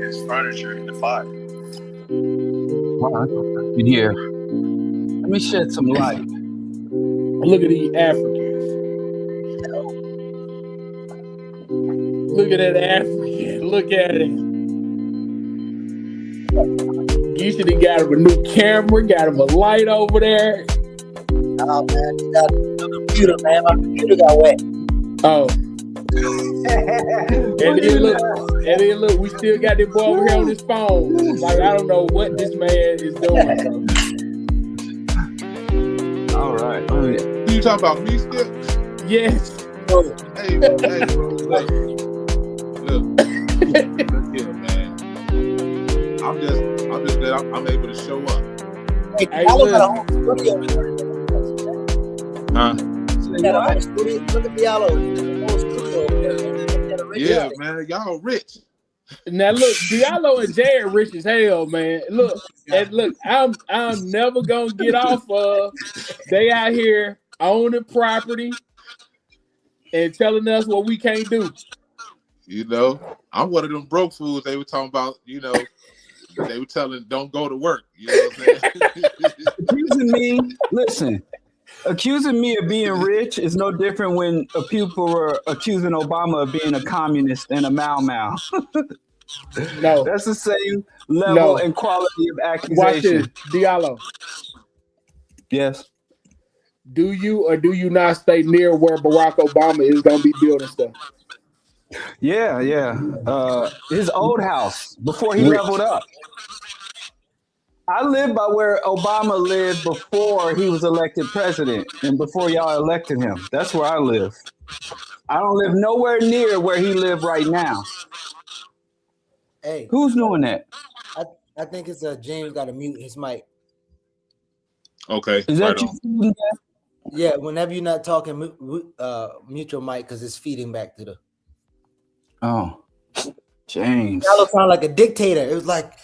his furniture in the fire. Wow, in here. Let me shed some light. Look at these Africans. Look at that African. Look at him. You should have got him a new camera, got him a light over there. Oh man, you got the computer, man. My computer got wet. Oh. And then look, we still got this boy over here on his phone. Like, I don't know what this man is doing. All right. You talking about me still? Yes. Hey, bro, look here, man. I'm just glad I'm able to show up. Hey, Hey, y'all look. got a home studio. Huh? Got a home studio. Look at Diallo. Home studio over there. Yeah, man, y'all rich. Now look, Diallo and Jared rich as hell, man. Look, I'm never gonna get off of they out here owning property and telling us what we can't do. You know, I'm one of them broke fools they were talking about, you know, they were telling don't go to work. You know what I'm saying? Accusing me of being rich is no different when people were accusing Obama of being a communist and a Mau Mau. No. That's the same level and quality of accusation. Watch this, Diallo. Yes. Do you or do you not stay near where Barack Obama is gonna be building stuff? Yeah. His old house before he leveled up. I live by where Obama lived before he was elected president and before y'all elected him. That's where I live. I don't live nowhere near where he lived right now. Hey, Who's doing that? I think it's James got to mute his mic. Okay. Is that right on. you? Yeah, whenever you're not talking, mute your mic because it's feeding back to the. Oh, James. Diallo sound like a dictator. It was like.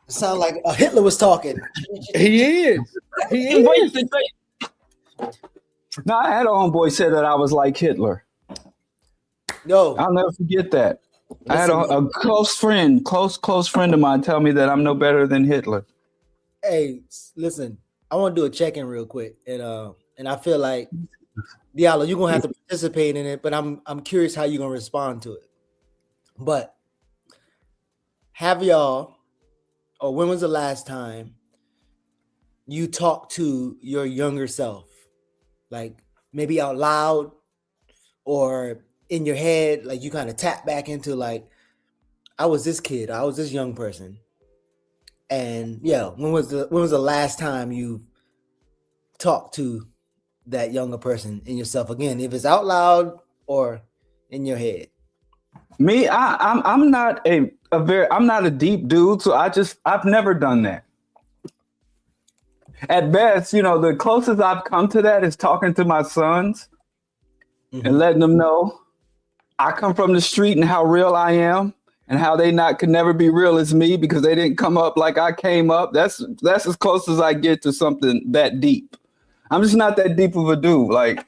It sounded like Hitler was talking. He is. No, I had a homeboy say that I was like Hitler. No, I'll never forget that. I had a close friend of mine tell me that I'm no better than Hitler. Hey, listen, I want to do a check-in real quick, and I feel like Diallo, you're gonna have to participate in it, but I'm curious how you're gonna respond to it. But have y'all, or when was the last time you talked to your younger self, like maybe out loud or in your head, like you kind of tap back into like, I was this kid, I was this young person, and yeah, when was the last time you talked to that younger person in yourself again, if it's out loud or in your head? Me, I'm not I'm not a deep dude, so I've never done that. At best, you know, the closest I've come to that is talking to my sons and letting them know I come from the street and how real I am and how they could never be real as me because they didn't come up like I came up. That's as close as I get to something that deep. I'm just not that deep of a dude. Like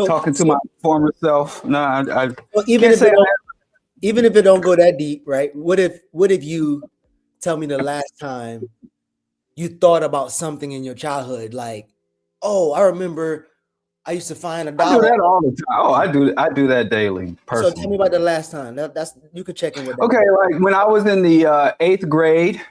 talking to my former self. No, I well, even if it don't go that deep, right? What if you tell me the last time you thought about something in your childhood, like, oh, I remember I used to find $1. I do that all the time. Oh, I do that daily. Personally. So tell me about the last time. That's you could check in with that. Okay, like when I was in the 8th grade,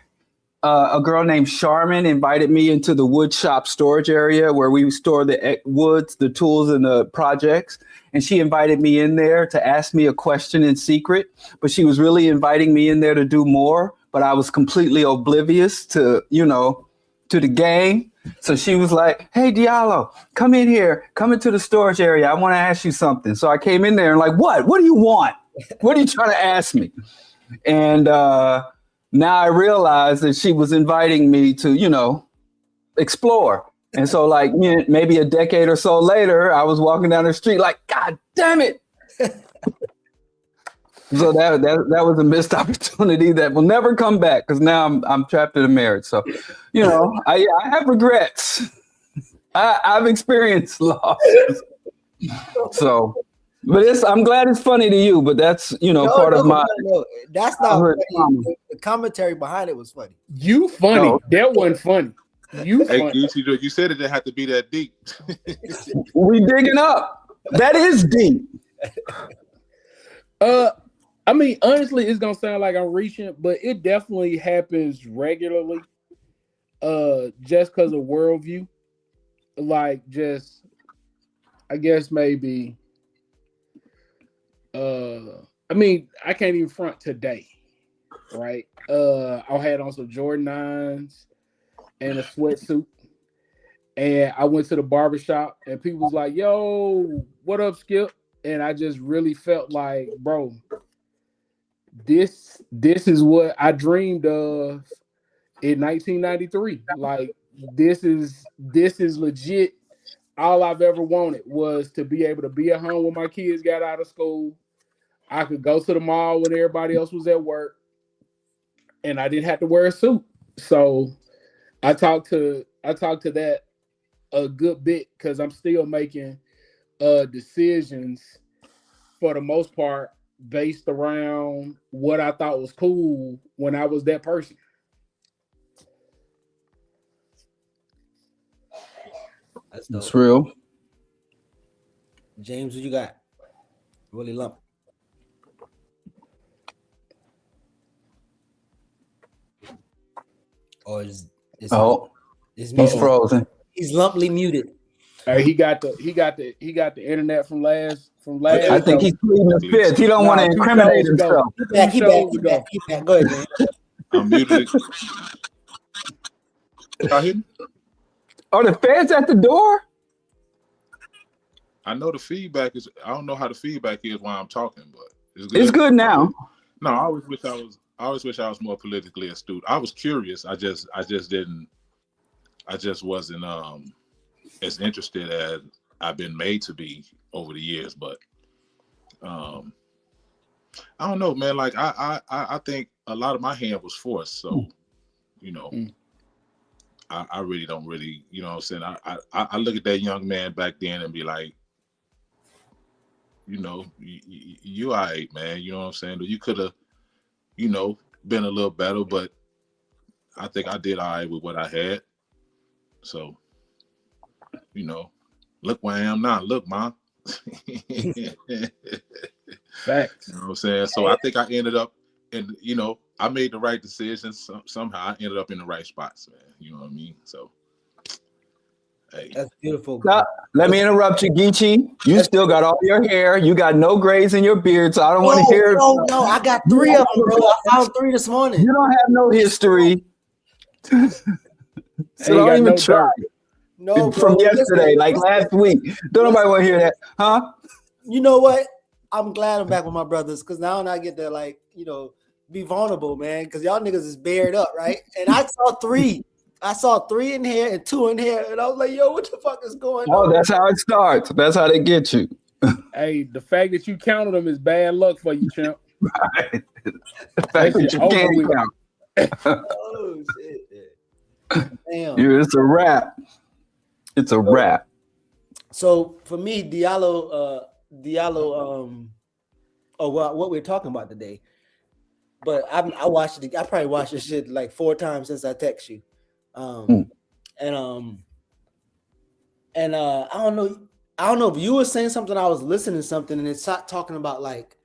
a girl named Charmin invited me into the wood shop storage area where we store the woods, the tools, and the projects. And she invited me in there to ask me a question in secret, but she was really inviting me in there to do more. But I was completely oblivious to the game. So she was like, "Hey, Diallo, come in here. Come into the storage area. I want to ask you something." So I came in there and like, what? What do you want? What are you trying to ask me? And now I realize that she was inviting me to, explore. And so like maybe a decade or so later, I was walking down the street like, God damn it. So that was a missed opportunity that will never come back because now I'm trapped in a marriage. So, I have regrets. I've experienced loss. So, But I'm glad it's funny to you. But that's part of my. No, that's not childhood funny. trauma. The commentary behind it was funny. You funny. No. That wasn't funny. You Hey, funny. Gucci, you said it didn't have to be that deep. We digging up. That is deep. I mean, honestly, it's gonna sound like I'm reaching, but it definitely happens regularly. Just because of worldview, like just, I guess maybe. I mean, I can't even front today, right? I had on some Jordan 9s and a sweatsuit, and I went to the barbershop, and people was like, "Yo, what up, Skip?" And I just really felt like, bro, this is what I dreamed of in 1993. Like this is legit. All I've ever wanted was to be able to be at home when my kids got out of school. I could go to the mall when everybody else was at work, and I didn't have to wear a suit. So I talked to that a good bit because I'm still making decisions for the most part based around what I thought was cool when I was that person. That's dope. It's real. James, what you got? Willie Lump. Or is He's frozen. He's lumply muted. He got the internet from last. I think he's pleading the fifth. He don't want to incriminate himself. Keep back. Go ahead, man. I'm muted. Y'all hear me? Are the feds at the door? I know the feedback is. I don't know how the feedback is while I'm talking, but It's good now. No, I always wish I was more politically astute. I was curious. I just wasn't as interested as I've been made to be over the years. But I don't know, man. Like I think a lot of my hand was forced. So, I really don't really, you know what I'm saying? I look at that young man back then and be like, you all right, man. You know what I'm saying? You could have, been a little better, but I think I did all right with what I had. So, look where I am now. Look, Ma. Facts. You know what I'm saying? So I think I ended up I made the right decisions. Somehow I ended up in the right spots, man. You know what I mean? So, hey. That's beautiful. Let me interrupt you, Geechee. You still got all your hair. You got no grays in your beard, so I don't want to hear. No, I got 3 of them, bro. I found 3 this morning. You don't have no history. So don't even try. No, from yesterday, listen. last week. Don't nobody want to hear that, huh? You know what? I'm glad I'm back with my brothers because now I get to be vulnerable, man. Because y'all niggas is bared up, right? And I saw 3. I saw 3 in here and 2 in here, and I was like, "Yo, what the fuck is going on?" Oh, that's how it starts. That's how they get you. Hey, the fact that you counted them is bad luck for you, champ. Right. The fact that you can't count. Oh shit! Damn. It's a wrap. It's a wrap. So for me, Diallo. What we're talking about today. But I watched it. I probably watched this shit like 4 times since I text you. And I don't know if you were saying something. I was listening to something, and it started talking about like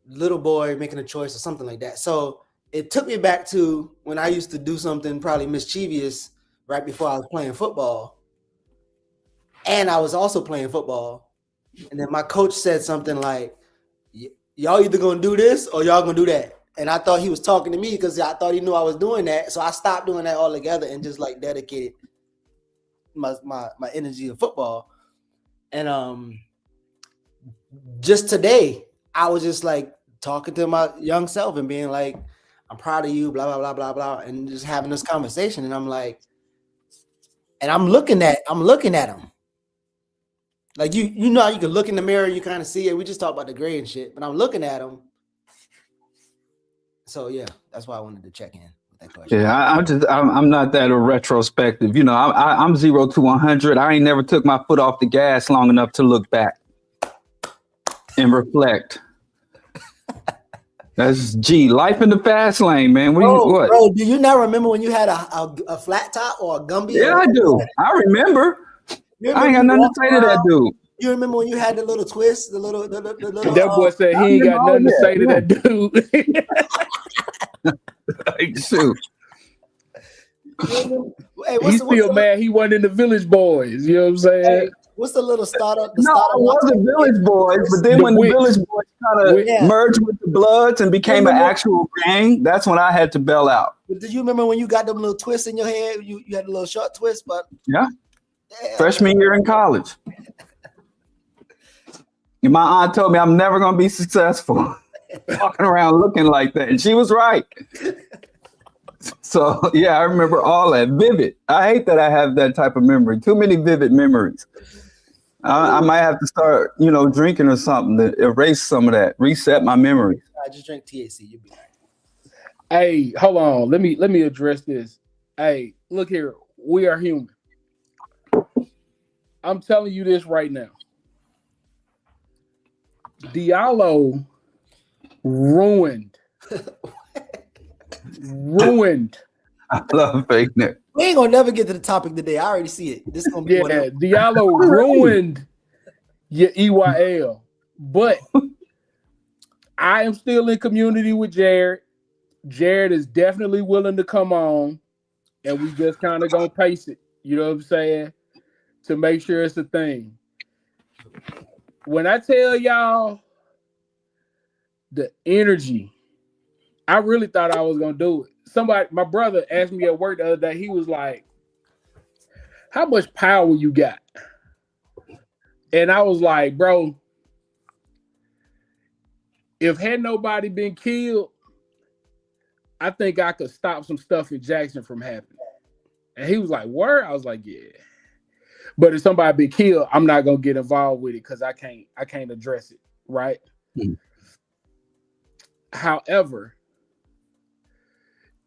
little boy making a choice or something like that. So it took me back to when I used to do something probably mischievous right before I was playing football, and I was also playing football. And then my coach said something like, "Y'all either gonna do this or y'all gonna do that." And I thought he was talking to me because I thought he knew I was doing that. So I stopped doing that altogether and just like dedicated my energy to football. And just today, I was just like talking to my young self and being like, "I'm proud of you, blah, blah, blah, blah, blah," and just having this conversation. And I'm like, and I'm looking at him. Like you know how you can look in the mirror, you kind of see it. We just talk about the gray and shit, but I'm looking at him. So yeah, that's why I wanted to check in with that question. Yeah, I'm not that retrospective. I'm 0 to 100. I ain't never took my foot off the gas long enough to look back. and reflect. That's life in the fast lane, man. What? Bro, do you not remember when you had a flat top or a Gumby? Yeah, I do. I remember. I ain't got nothing to say to that dude. You remember when you had the little twist, the little That boy said he ain't got nothing to say to that dude. Shoot. Hey, He's still mad he wasn't in the Village Boys. You know what I'm saying? Hey, what's the little startup? No, I was the Village Boys, but then when the Village Boys kind of merged with the Bloods and became an actual gang, that's when I had to bail out. But do you remember when you got them little twists in your head? You had a little short twist, but yeah. Freshman year in college. And my aunt told me I'm never going to be successful walking around looking like that. And she was right. So, yeah, I remember all that. Vivid. I hate that I have that type of memory. Too many vivid memories. I might have to start, drinking or something to erase some of that, reset my memory. I just drink THC. You'll be all right. Hey, hold on. Let me address this. Hey, look here. We are human. I'm telling you this right now. Diallo ruined. I love fake news. We ain't gonna never get to the topic today. I already see it. This is gonna be Diallo ruined your EYL, but I am still in community with Jared. Jared is definitely willing to come on, and we just kind of gonna pace it. You know what I'm saying? To make sure it's a thing. When I tell y'all the energy, I really thought I was gonna do it. My brother asked me at work the other day, he was like, how much power you got? And I was like, bro, if had nobody been killed, I think I could stop some stuff in Jackson from happening. And he was like, word? I was like, yeah. But if somebody been killed, I'm not gonna get involved with it because I can't address it, right? Mm-hmm. However,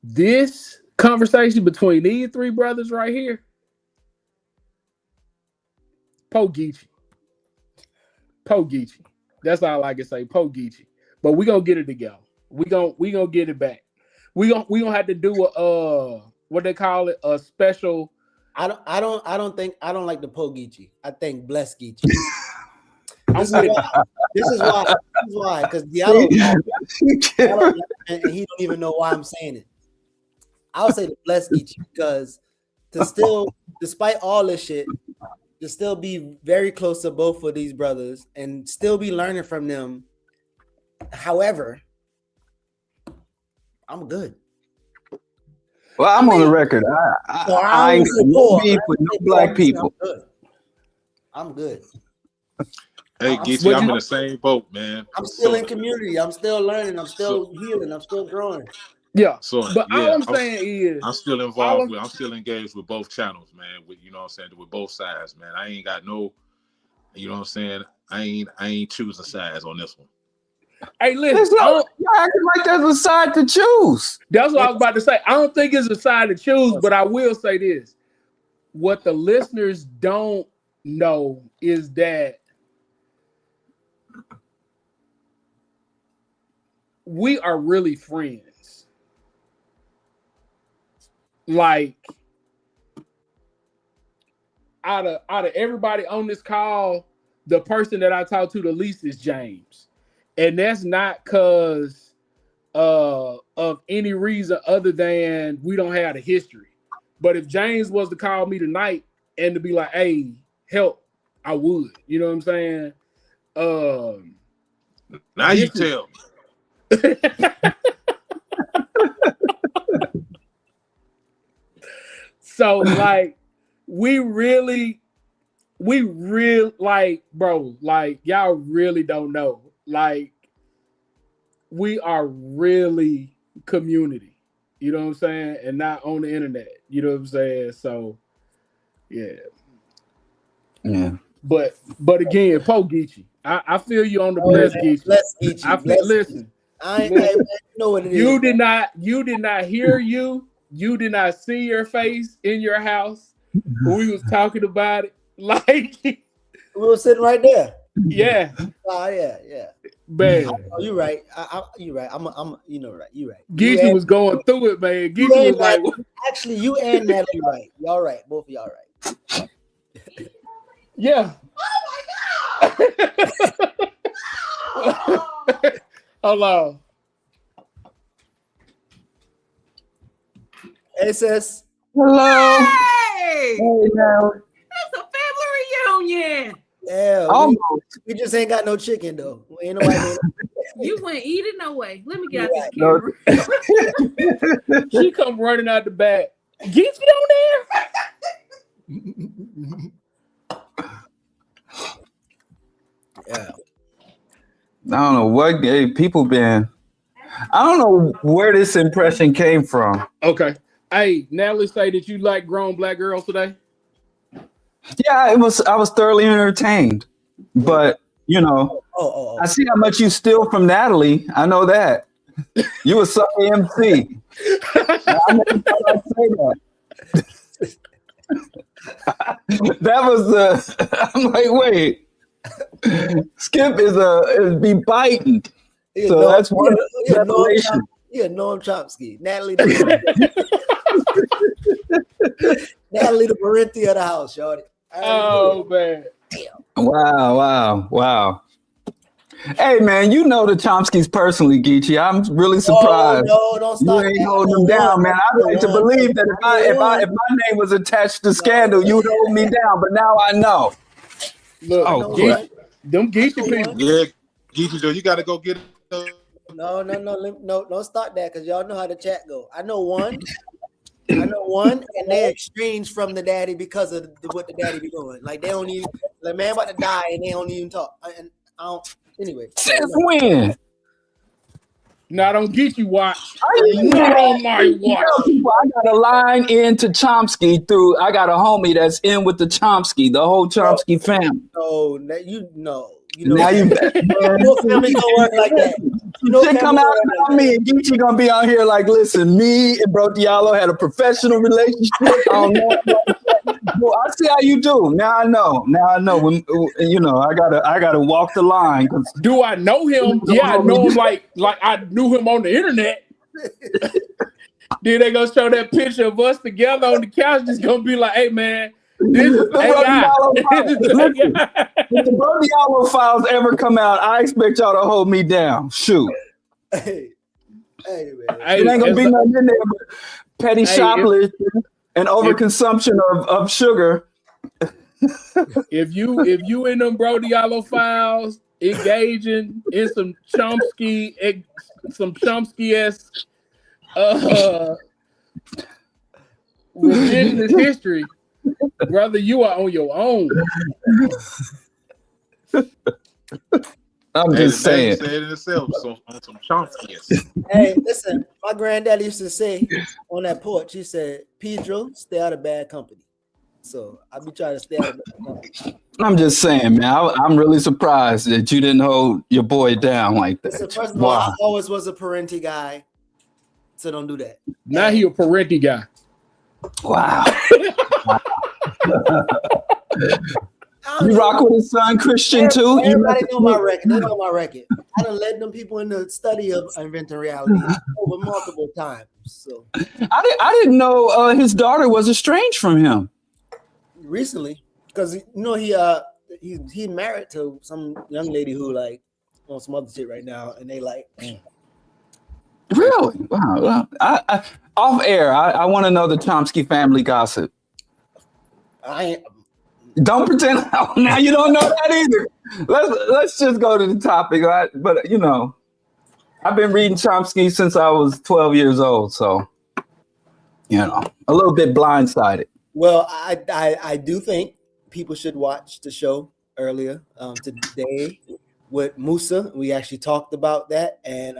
this conversation between these three brothers right here, Po Geechee. That's all I can say. Po Geechee. But we gonna get it together. We gonna get it back. We gonna have to do a what they call it, a special. I don't like the Po Geechee. I think Bless Geechee. This is why, because Diallo and he don't even know why I'm saying it. I'll say the Bless Geechee because to still, despite all this shit, to still be very close to both of these brothers and still be learning from them. However, I'm good. Well, I'm on the record. I ain't no beef with no black people. I'm good. Hey, Geechee, I'm in the same boat, man. I'm still in community. I'm still learning. I'm still healing. I'm still growing. Yeah. So, but all I'm saying is I'm still involved I'm still engaged with both channels, man. With with both sides, man. I ain't got no, I ain't choosing sides on this one. Hey, listen, you're acting like there's a side to choose. That's what I was about to say. I don't think it's a side to choose, but I will say this. What the listeners don't know is that we are really friends. Like, out of everybody on this call, the person that I talk to the least is James. And that's not because of any reason other than we don't have the history. But if James was to call me tonight and to be like, hey, help, I would. You know what I'm saying? Now you tell me. So, like, we really, like, bro, like, y'all really don't know. Like, we are really community, you know what I'm saying? And not on the internet, you know what I'm saying? So, yeah. But again, Po Geechee, I feel you on the Bless Geechee. Bless Geechee. Listen, I know what it is. You did not hear you. You did not see your face in your house when we was talking about it. Like, we were sitting right there. Yeah, Oh yeah. man. Oh, you're right. You're right. You're right. Geechee was going through it, man. You Geechee and was like, actually, you and Natalie right. Y'all right. Both of y'all right. yeah. Hold on. Hey, sis. Hello. Hey, Hey, now. it's a family reunion. Yeah. Almost. We just ain't got no chicken though. Ain't nobody. You wouldn't eat it, no way. Let me get out this No. camera. She come running out the back. Geechee on Yeah. I don't know what gay people been. I don't know where this impression came from. there. Okay. Hey, Natalie say that you like grown black girls today. Yeah, I was thoroughly entertained. But you know, Oh. I see how much you steal from Natalie. I know that. You a sucker MC. I never thought I'd say that. That was the. I'm like, wait. Skip is be biting. So that's one revelation. Yeah, Noam Chomsky. Natalie. Natalie, the Barinthi of the house, shorty. Oh man. Wow. Hey man, you know the Chomskys personally, Geechee. I'm really surprised. Oh, no, don't You start. ain't holding them down, man. I like to believe that if my name was attached to Scandal, you'd hold me down. But now I know. Look, Oh, Geechee, them Geechee people. Yeah, Geechee, though, you got to go get it. No, don't start that because y'all know how the chat go. I know one, and they exchange from the daddy because of what the daddy be doing. Like they don't even, like man about to die and they don't even talk. And I don't. Anyway, Since when? Not on Geechee watch. Not on my watch. I got a line into Chomsky through. I got a homie that's in with the Chomsky, the whole Chomsky family. no, you know. Now you No family don't work like that. Shit come out about me and Geechee gonna be out here like, listen, me and Bro Diallo had a professional relationship. I don't know. Well, I see how you do. Now I know. When you know, I gotta walk the line. Do I know him? Yeah, I know him like I knew him on the internet. Then they gonna show that picture of us together on the couch. Just gonna be like, hey man, this is AI. If the Bro Diallo files ever come out, I expect y'all to hold me down. Shoot. Hey, man. It ain't gonna be nothing in there but petty shoplifting and overconsumption of sugar. If you in them Bro Diallo files engaging in some Chomsky-esque revisionist history, brother, you are on your own. I'm just saying. Said it itself. So on some Chomsky. Hey, listen, my granddaddy used to say on that porch, he said, Pedro, stay out of bad company. So I be trying to stay out of bad company. I'm just saying, man. I'm really surprised that you didn't hold your boy down like that. Listen, first of all, I always was a Parenti guy, so don't do that. Now he a Parenti guy. Wow. You rock with his son Christian too? Everybody know my record. They know my record. I done led them people in the study of inventing reality over multiple times. So I didn't know his daughter was estranged from him. Recently, because he's married to some young lady who like on some other shit right now, and they like. Really? Wow. Well, I off air. I want to know the Chomsky family gossip. Don't pretend now you don't know that either. Let's just go to the topic, right? But you know, I've been reading Chomsky since I was 12 years old, so you know, a little bit blindsided. Well, I do think people should watch the show earlier today with Musa. We actually talked about that, and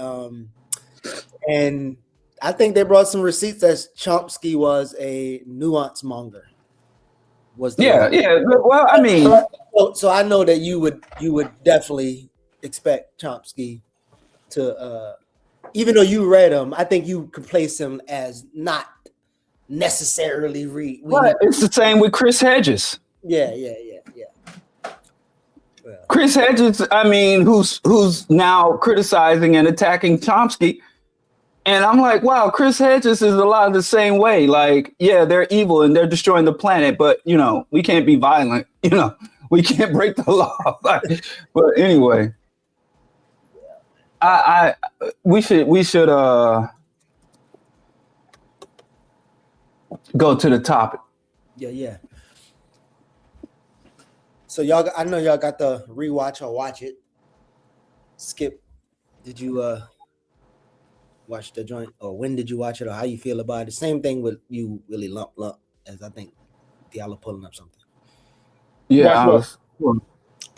I think they brought some receipts that Chomsky was a nuance monger. Yeah. Well, I mean, so I know that you would definitely expect Chomsky to, even though you read him, I think you could place him as not necessarily read. But it's the same with Chris Hedges. Yeah. Chris Hedges, I mean, who's now criticizing and attacking Chomsky. And I'm like, wow, Chris Hedges is a lot of the same way. Like, yeah, they're evil and they're destroying the planet, but we can't be violent. We can't break the law. But anyway, we should go to the topic. Yeah. So I know y'all got the rewatch or watch it. Skip, did you watch the joint, or when did you watch it, or how you feel about it? Same thing with you, Willie Lump, as I think Diallo pulling up something. Yeah,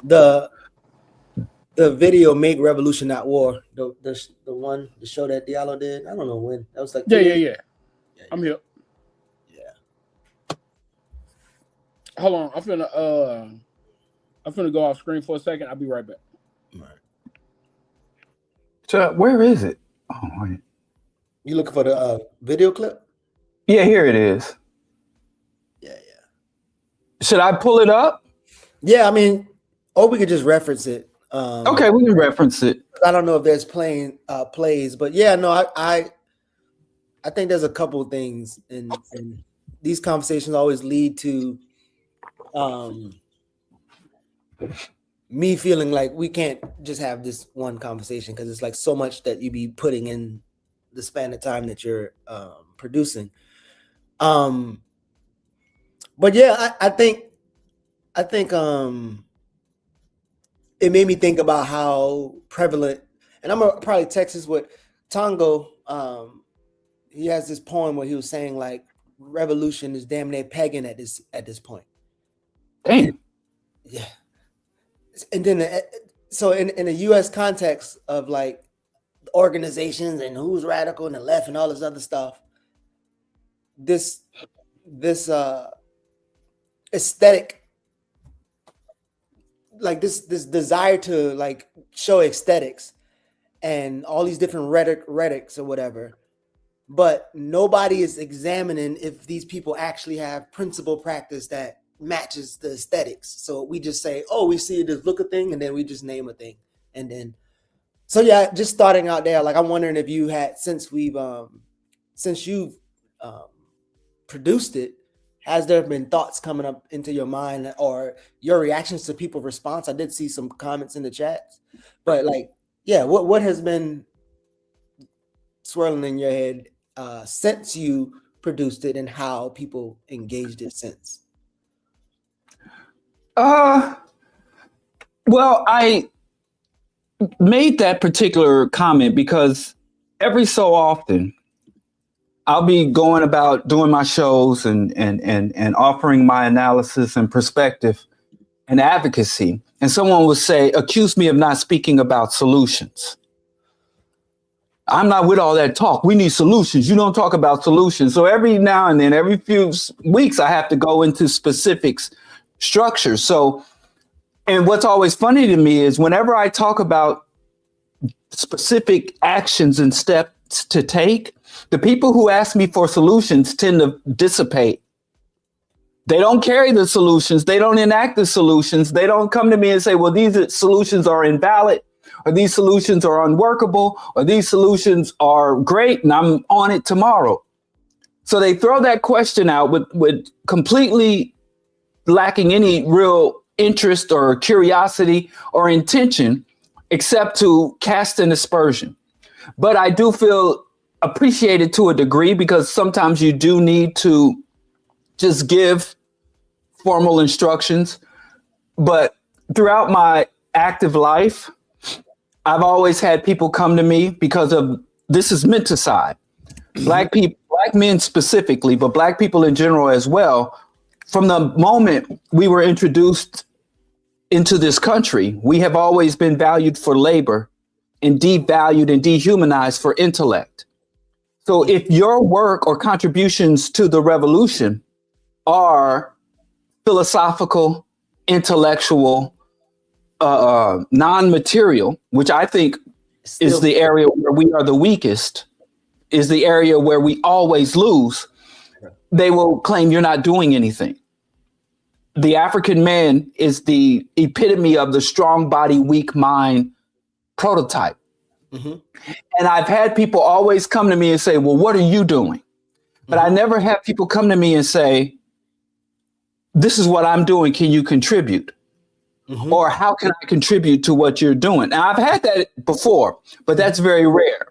the video "Make Revolution Not War," the show that Diallo did. I don't know when that was like. Yeah. I'm here. Yeah. Hold on, I'm finna go off screen for a second. I'll be right back. All right. So where is it? Oh, wait. You looking for the video clip? Yeah, here it is. Yeah. Should I pull it up? Yeah, I mean, or we could just reference it. Okay, we can reference it. I don't know if there's plays, but yeah, no, I think there's a couple of things, and these conversations always lead to me feeling like we can't just have this one conversation because it's like so much that you be putting in the span of time that you're producing. But yeah, I think it made me think about how prevalent, and I'm gonna probably text this with Tongo. He has this poem where he was saying like revolution is damn near pagan at this point. Damn. Yeah. And then so in a US context of like organizations and who's radical and the left and all this other stuff, this aesthetic, like this desire to like show aesthetics and all these different rhetorics or whatever, but nobody is examining if these people actually have principle practice that matches the aesthetics. So we just say, oh, we see this look a thing, and then we just name a thing. And then, so yeah, just starting out there, like I'm wondering if you had, since you've produced it, has there been thoughts coming up into your mind or your reactions to people's response? I did see some comments in the chat, but like, yeah, what has been swirling in your head since you produced it, and how people engaged it since? Well, I made that particular comment because every so often I'll be going about doing my shows and offering my analysis and perspective and advocacy. And someone will say, accuse me of not speaking about solutions. I'm not with all that talk. We need solutions. You don't talk about solutions. So every now and then, every few weeks, I have to go into specifics, structure. So, and what's always funny to me is whenever I talk about specific actions and steps to take, the people who ask me for solutions tend to dissipate. They don't carry the solutions. They don't enact the solutions. They don't come to me and say, well, these solutions are invalid, or these solutions are unworkable, or these solutions are great and I'm on it tomorrow. So they throw that question out with completely lacking any real interest or curiosity or intention, except to cast an aspersion. But I do feel appreciated to a degree, because sometimes you do need to just give formal instructions. But throughout my active life, I've always had people come to me because of, this is menticide. Black people, Black men specifically, but Black people in general as well. From the moment we were introduced into this country, we have always been valued for labor and devalued and dehumanized for intellect. So if your work or contributions to the revolution are philosophical, intellectual, non-material, which I think is the area where we are the weakest, is the area where we always lose, they will claim you're not doing anything. the African man is the epitome of the strong body, weak mind prototype. Mhm. And I've had people always come to me and say, well, what are you doing? But I never have people come to me and say, this is what I'm doing. Can you contribute? Mhm. Or how can I contribute to what you're doing? Now, I've had that before, but that's very rare.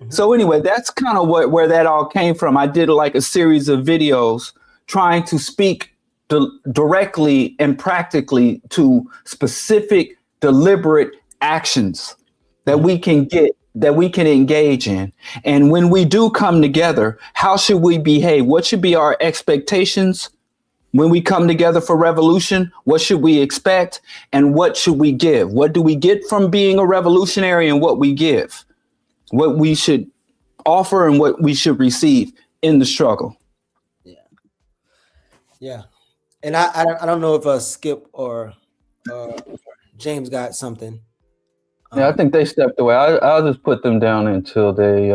So anyway, that's kind of where that all came from. I did like a series of videos trying to speak directly and practically to specific, deliberate actions that we can get, that we can engage in. And when we do come together, how should we behave? What should be our expectations when we come together for revolution? What should we expect? And what should we give? What do we get from being a revolutionary and what we give? What we should offer and what we should receive in the struggle. Yeah. And I don't know if Skip or James got something. Yeah, I think they stepped away. I'll just put them down until they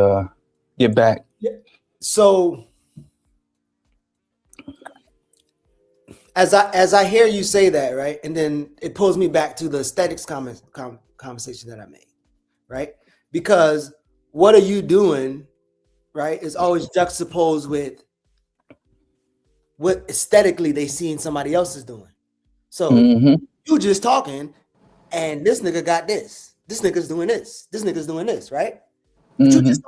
get back. So as I hear you say that, right, and then it pulls me back to the aesthetics conversation that I made, right? Because what are you doing, right, is always juxtaposed with what aesthetically they seeing somebody else is doing. So you just talking, and this nigga got this. This nigga's doing this. This nigga's doing this, right? But you just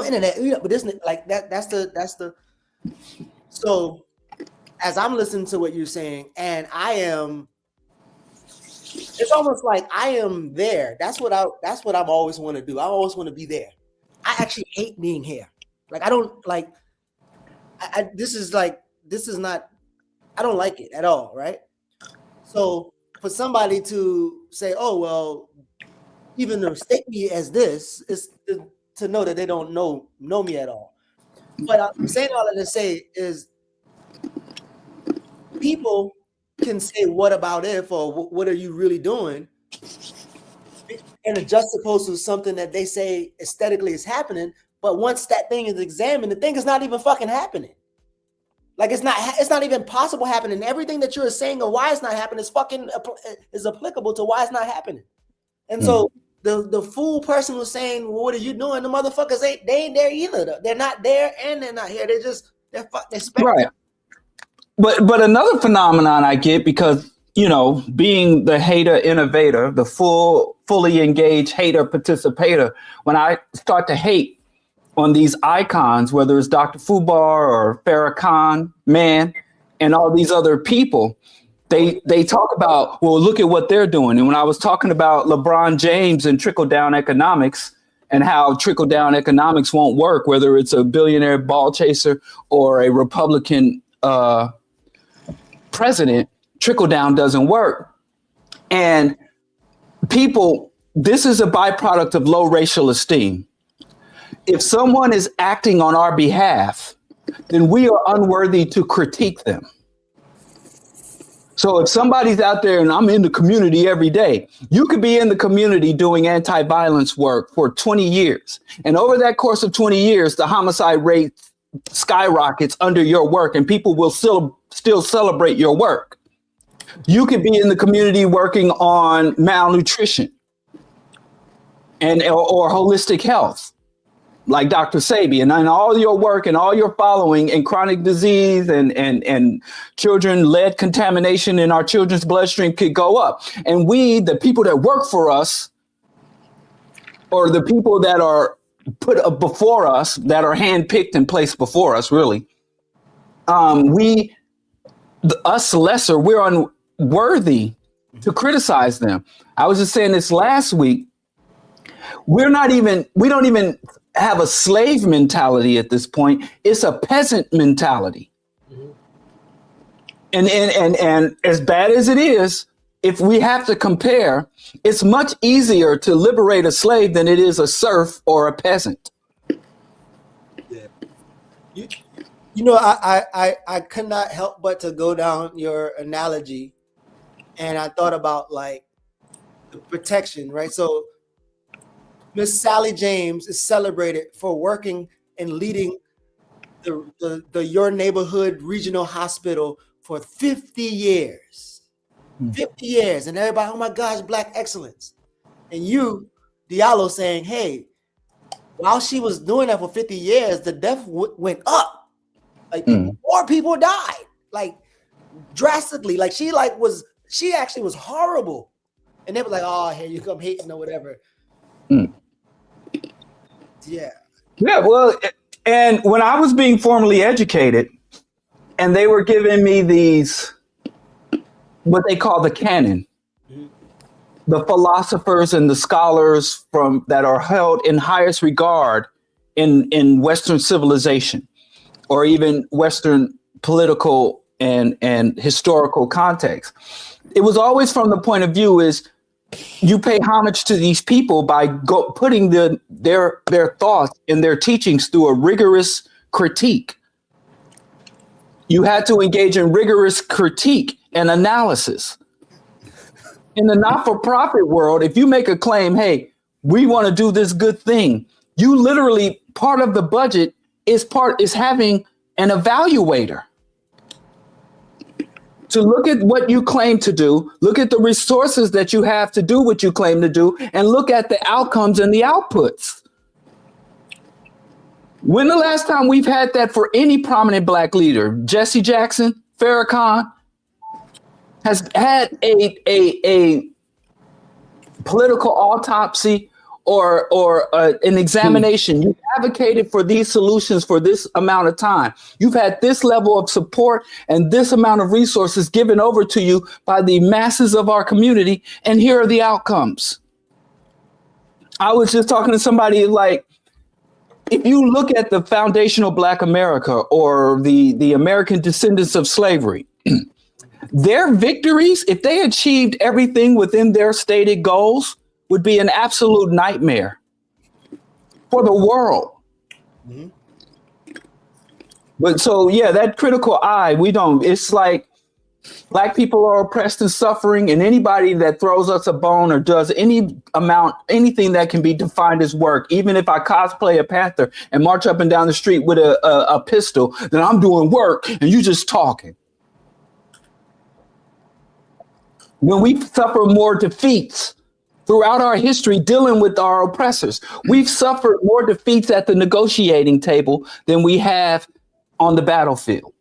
internet, but this like that. That's the. So, as I'm listening to what you're saying, and I am, it's almost like I am there. That's what I've always want to do. I always want to be there. I actually hate being here. Like I don't like. This is not. I don't like it at all, right? So for somebody to say, "Oh well," even to state me as this is to know that they don't know me at all. But I'm saying all that to say is people can say, what about if, or what are you really doing? And it juxtaposed to something that they say aesthetically is happening. But once that thing is examined, the thing is not even fucking happening. Like it's not even possible happening. Everything that you're saying or why it's not happening is applicable to why it's not happening. And so the fool person was saying, well, "What are you doing?" The motherfuckers they ain't there either. They're not there and they're not here. They're right. But another phenomenon I get, because being the hater innovator, the fully engaged hater participator, when I start to hate on these icons, whether it's Dr. Fubar or Farrakhan, man, and all these other people, they talk about, well, look at what they're doing. And when I was talking about LeBron James and trickle-down economics and how trickle-down economics won't work, whether it's a billionaire ball chaser or a Republican president, trickle-down doesn't work. And people, this is a byproduct of low racial esteem. If someone is acting on our behalf, then we are unworthy to critique them. So if somebody's out there, and I'm in the community every day, you could be in the community doing anti-violence work for 20 years. And over that course of 20 years, the homicide rate skyrockets under your work and people will still celebrate your work. You could be in the community working on malnutrition or holistic health, like Dr. Sabi, and all your work and all your following in chronic disease and children-led contamination in our children's bloodstream could go up. And we, the people that work for us, or the people that are put up before us, that are handpicked and placed before us, really, us lesser, we're unworthy to criticize them. I was just saying this last week. We don't even have a slave mentality at this point. It's a peasant mentality. And as bad as it is, if we have to compare, it's much easier to liberate a slave than it is a serf or a peasant. Yeah. I could not help but to go down your analogy, and I thought about like the protection, right? So Miss Sally James is celebrated for working and leading the Your Neighborhood Regional Hospital for 50 years. 50 years. And everybody, oh my gosh, Black excellence. And you, Diallo, saying, hey, while she was doing that for 50 years, the death went up. Like more people died, like drastically. Like she actually was horrible. And they were like, oh, here you come hating or whatever. Yeah. Yeah, well, and when I was being formally educated and they were giving me these, what they call the canon, the philosophers and the scholars from that are held in highest regard in Western civilization or even Western political and historical context. It was always from the point of view is you pay homage to these people by putting their thoughts and their teachings through a rigorous critique. You had to engage in rigorous critique and analysis. In the not-for-profit world, if you make a claim, hey, we want to do this good thing, you literally, part of the budget is having an evaluator to look at what you claim to do, look at the resources that you have to do what you claim to do, and look at the outcomes and the outputs. When the last time we've had that for any prominent Black leader? Jesse Jackson, Farrakhan, has had a political autopsy or an examination. You advocated for these solutions for this amount of time. You've had this level of support and this amount of resources given over to you by the masses of our community, and here are the outcomes. I was just talking to somebody like, if you look at the foundational Black America or the American descendants of slavery, their victories, if they achieved everything within their stated goals, would be an absolute nightmare for the world. But so, yeah, that critical eye, it's like Black people are oppressed and suffering, and anybody that throws us a bone or does anything that can be defined as work, even if I cosplay a Panther and march up and down the street with a pistol, then I'm doing work and you just talking. When we suffer more defeats throughout our history dealing with our oppressors, we've suffered more defeats at the negotiating table than we have on the battlefield.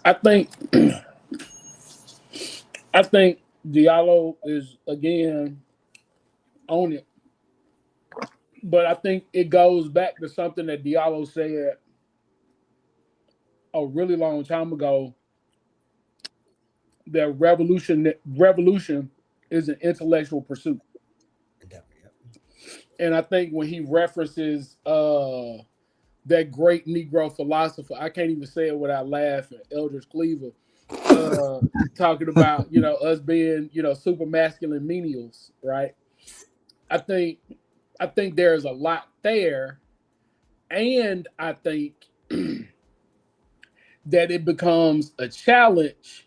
I think Diallo is again on it, but I think it goes back to something that Diallo said a really long time ago. That revolution is an intellectual pursuit. And I think when he references that great Negro philosopher, I can't even say it without laughing, Eldridge Cleaver, talking about, us being, super masculine menials, right? I think there's a lot there. And I think that it becomes a challenge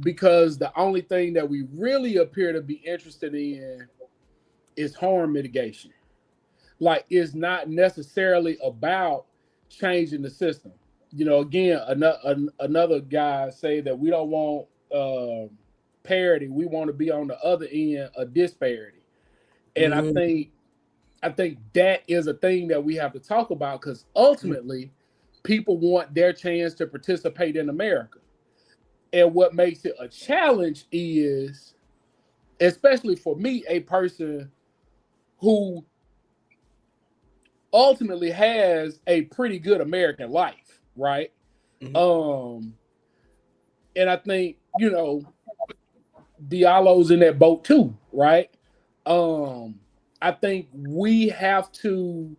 because the only thing that we really appear to be interested in is harm mitigation. Like, it's not necessarily about changing the system. Again, another guy say that we don't want parity. We want to be on the other end of disparity. And I think that is a thing that we have to talk about, because ultimately people want their chance to participate in America. And what makes it a challenge is, especially for me, a person who ultimately has a pretty good American life, right? And I think, Diallo's in that boat too, right? I think we have to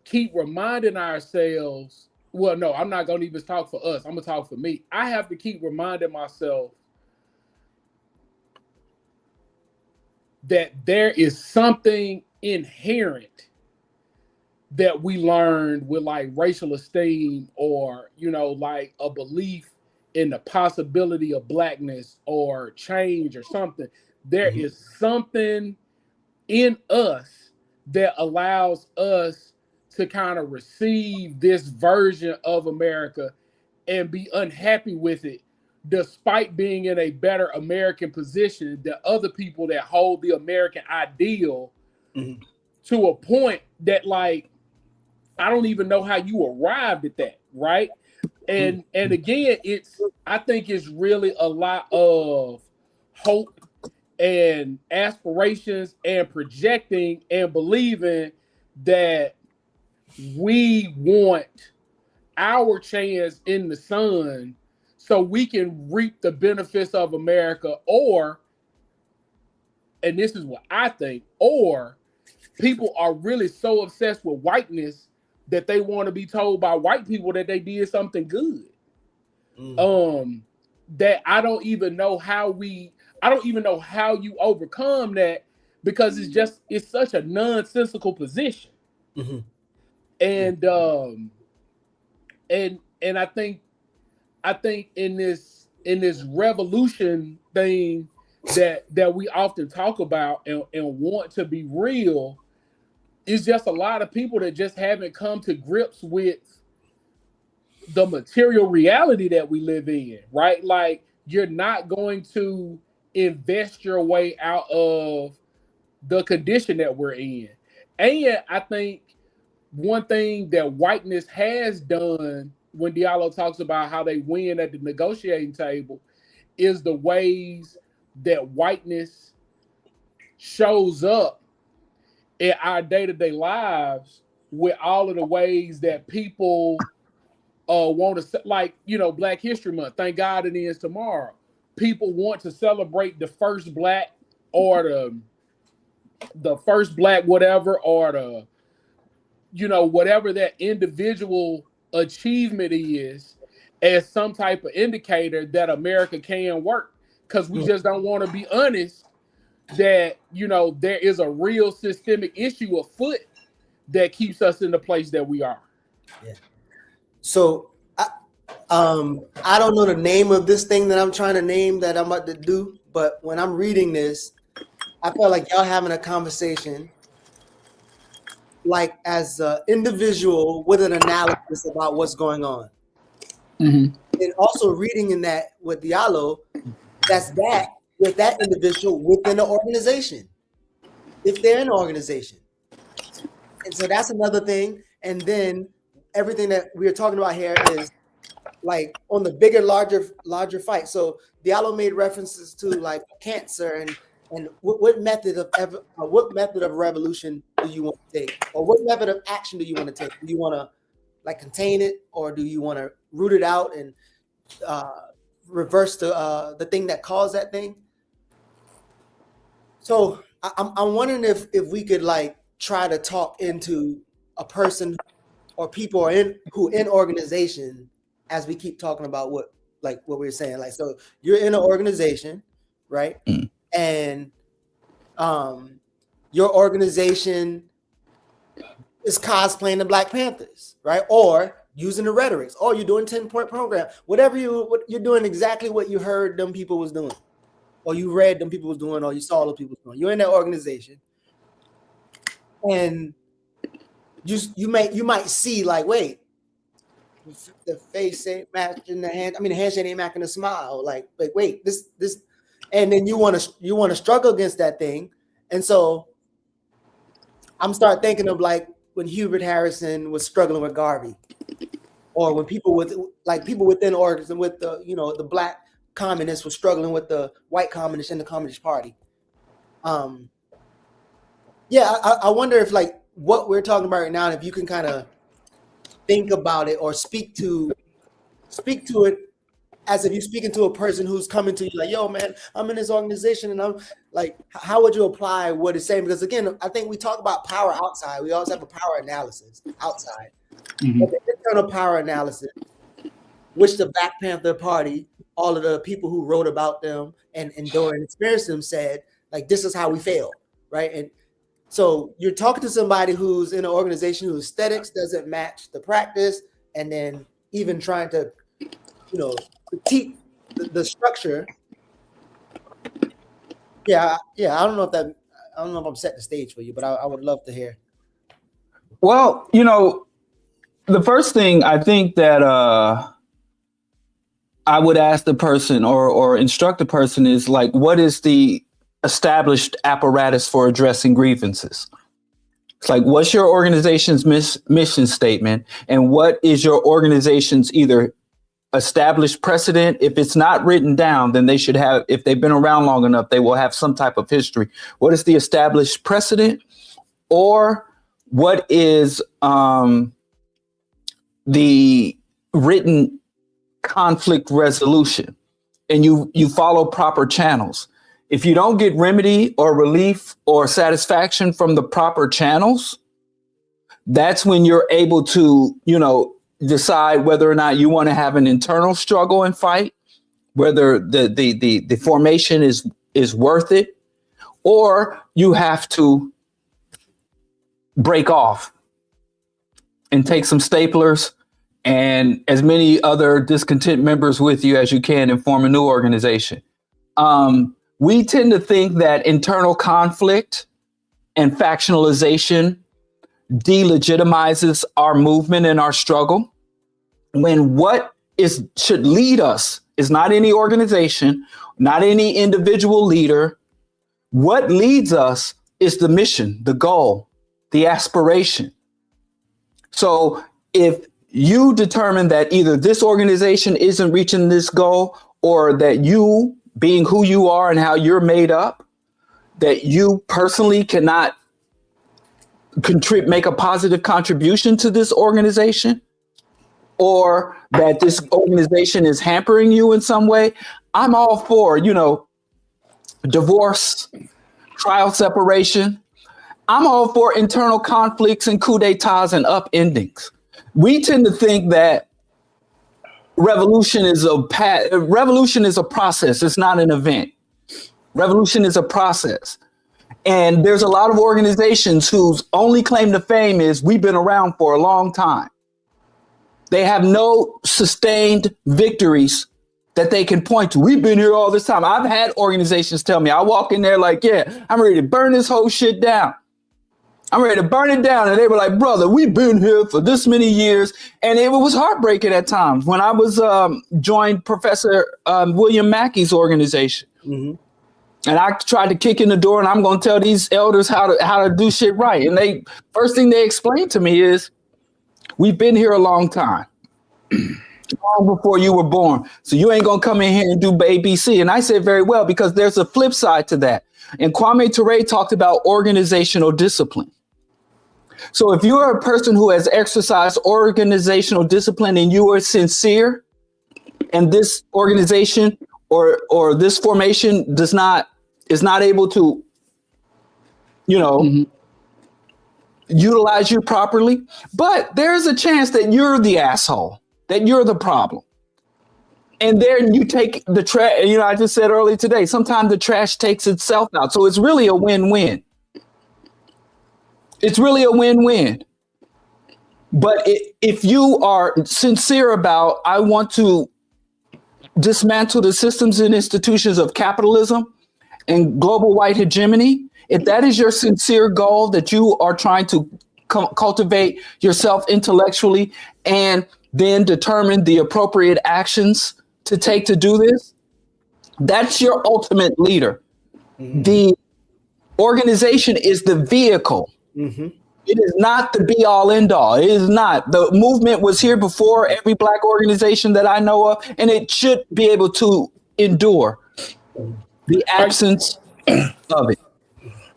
keep reminding ourselves. Well, no, I'm not going to even talk for us. I'm going to talk for me. I have to keep reminding myself that there is something inherent that we learned with like racial esteem or, like a belief in the possibility of Blackness or change or something. There is something in us that allows us to kind of receive this version of America and be unhappy with it, despite being in a better American position than other people that hold the American ideal to a point that, like, I don't even know how you arrived at that, right? And again, I think it's really a lot of hope and aspirations and projecting and believing that we want our chance in the sun so we can reap the benefits of America, or, and this is what I think, or people are really so obsessed with whiteness that they want to be told by white people that they did something good. That I don't even know how you overcome that, because it's such a nonsensical position. And I think in this revolution thing that we often talk about and want to be real, it's just a lot of people that just haven't come to grips with the material reality that we live in, right? Like, you're not going to invest your way out of the condition that we're in. And I think one thing that whiteness has done, when Diallo talks about how they win at the negotiating table, is the ways that whiteness shows up in our day-to-day lives, with all of the ways that people want to, like, Black History Month, thank God it is tomorrow. People want to celebrate the first Black, or the first Black whatever, or the, whatever that individual achievement is, as some type of indicator that America can work, because we just don't want to be honest that there is a real systemic issue afoot that keeps us in the place that we are. Yeah. So I don't know the name of this thing that I'm trying to name that I'm about to do, but when I'm reading this, I feel like y'all having a conversation like as an individual with an analysis about what's going on. And also reading in that with Diallo, that's that with that individual within the organization, if they're in an organization. And so that's another thing. And then everything that we're talking about here is like on the bigger, larger fight. So Diallo made references to like cancer and what method of revolution do you want to take, or what method of action do you want to take? Do you want to like contain it, or do you want to root it out and reverse the thing that caused that thing? So I'm wondering if we could like try to talk into a person or people who in organization, as we keep talking about what we're saying. Like, so you're in an organization, right? And your organization is cosplaying the Black Panthers, right? Or using the rhetorics, or you're doing 10-point program, whatever you're doing exactly what you heard them people was doing, or you read them people was doing, or you saw those people doing. You're in that organization, and you might see like, wait, the face ain't matching the hand. I mean, the handshake ain't matching the smile. Like wait, this, and then you want to struggle against that thing, and so I'm start thinking of like when Hubert Harrison was struggling with Garvey, or when people within orgs and with the the Black communists were struggling with the white communists in the Communist Party. I wonder if like what we're talking about right now, and if you can kind of think about it or speak to it as if you're speaking to a person who's coming to you like, yo, man, I'm in this organization, and I'm like, how would you apply what it's saying? Because again, I think we talk about power outside. We always have a power analysis outside. But the internal power analysis, which the Black Panther Party, all of the people who wrote about them and during experienced them said, like, this is how we fail, right? And so you're talking to somebody who's in an organization whose aesthetics doesn't match the practice, and then even trying to, critique the structure. I don't know if I'm setting the stage for you, but I would love to hear. Well, the first thing I think that I would ask the person or instruct the person is like, what is the established apparatus for addressing grievances? It's like, what's your organization's mission statement? And what is your organization's either established precedent? If it's not written down, then they should have, if they've been around long enough, they will have some type of history. What is the established precedent? Or what is the written conflict resolution? And you follow proper channels. If you don't get remedy or relief or satisfaction from the proper channels, that's when you're able to, decide whether or not you want to have an internal struggle and fight, whether the formation is worth it, or you have to break off and take some staplers and as many other discontent members with you as you can and form a new organization. We tend to think that internal conflict and factionalization delegitimizes our movement and our struggle, when what should lead us is not any organization, not any individual leader. What leads us is the mission, the goal, the aspiration. So if you determine that either this organization isn't reaching this goal, or that you, being who you are and how you're made up, that you personally cannot make a positive contribution to this organization, or that this organization is hampering you in some way, I'm all for, divorce, trial separation. I'm all for internal conflicts and coups d'etats and upendings. We tend to think that revolution is a process. It's not an event. Revolution is a process. And there's a lot of organizations whose only claim to fame is we've been around for a long time. They have no sustained victories that they can point to. We've been here all this time. I've had organizations tell me, I walk in there like, yeah, I'm ready to burn this whole shit down. I'm ready to burn it down. And they were like, brother, we've been here for this many years. And it was heartbreaking at times when I was joined Professor William Mackey's organization. Mm-hmm. And I tried to kick in the door and I'm going to tell these elders how to do shit right. And first thing they explained to me is, we've been here a long time, long before you were born. So you ain't going to come in here and do ABC. And I said, very well, because there's a flip side to that. And Kwame Ture talked about organizational discipline. So if you're a person who has exercised organizational discipline and you are sincere, and this organization or this formation is not able to, utilize you properly, but there's a chance that you're the asshole, that you're the problem. And then you take the trash, I just said earlier today, sometimes the trash takes itself out. So it's really a win-win. It's really a win-win. But if you are sincere about, I want to dismantle the systems and institutions of capitalism and global white hegemony, if that is your sincere goal, that you are trying to cultivate yourself intellectually and then determine the appropriate actions to take to do this, that's your ultimate leader. Mm-hmm. The organization is the vehicle. Mm-hmm. It is not the be all end all. It is not. The movement was here before every Black organization that I know of, and it should be able to endure the absence of it.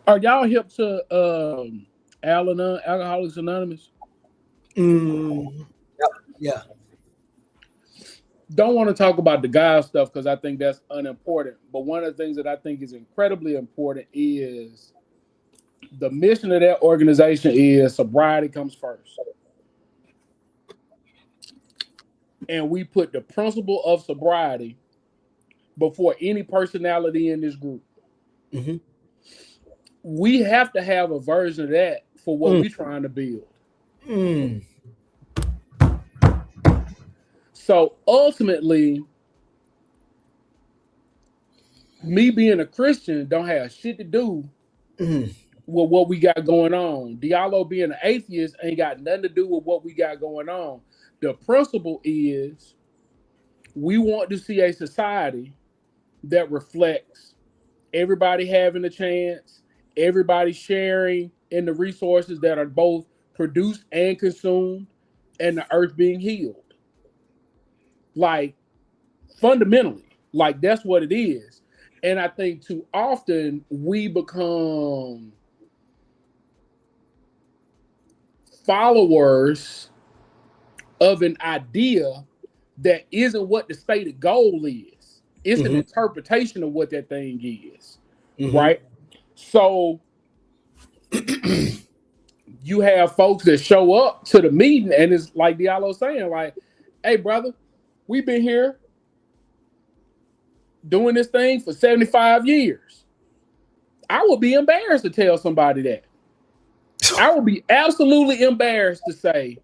Are y'all hip to Alcoholics Anonymous? Yeah. Don't want to talk about the guy stuff because I think that's unimportant. But one of the things that I think is incredibly important is the mission of that organization is sobriety comes first. And we put the principle of sobriety before any personality in this group. Mm-hmm. We have to have a version of that for what we're trying to build. So ultimately, me being a Christian don't have shit to do with what we got going on. Diallo being an atheist ain't got nothing to do with what we got going on. The principle is we want to see a society that reflects everybody having a chance, everybody sharing in the resources that are both produced and consumed, and the earth being healed. Like, fundamentally, like that's what it is. And I think too often we become followers of an idea that isn't what the stated goal is. It's an interpretation of what that thing is, right? So you have folks that show up to the meeting and it's like Diallo saying, like, hey, brother, we've been here doing this thing for 75 years. I would be embarrassed to tell somebody that. I would be absolutely embarrassed to say,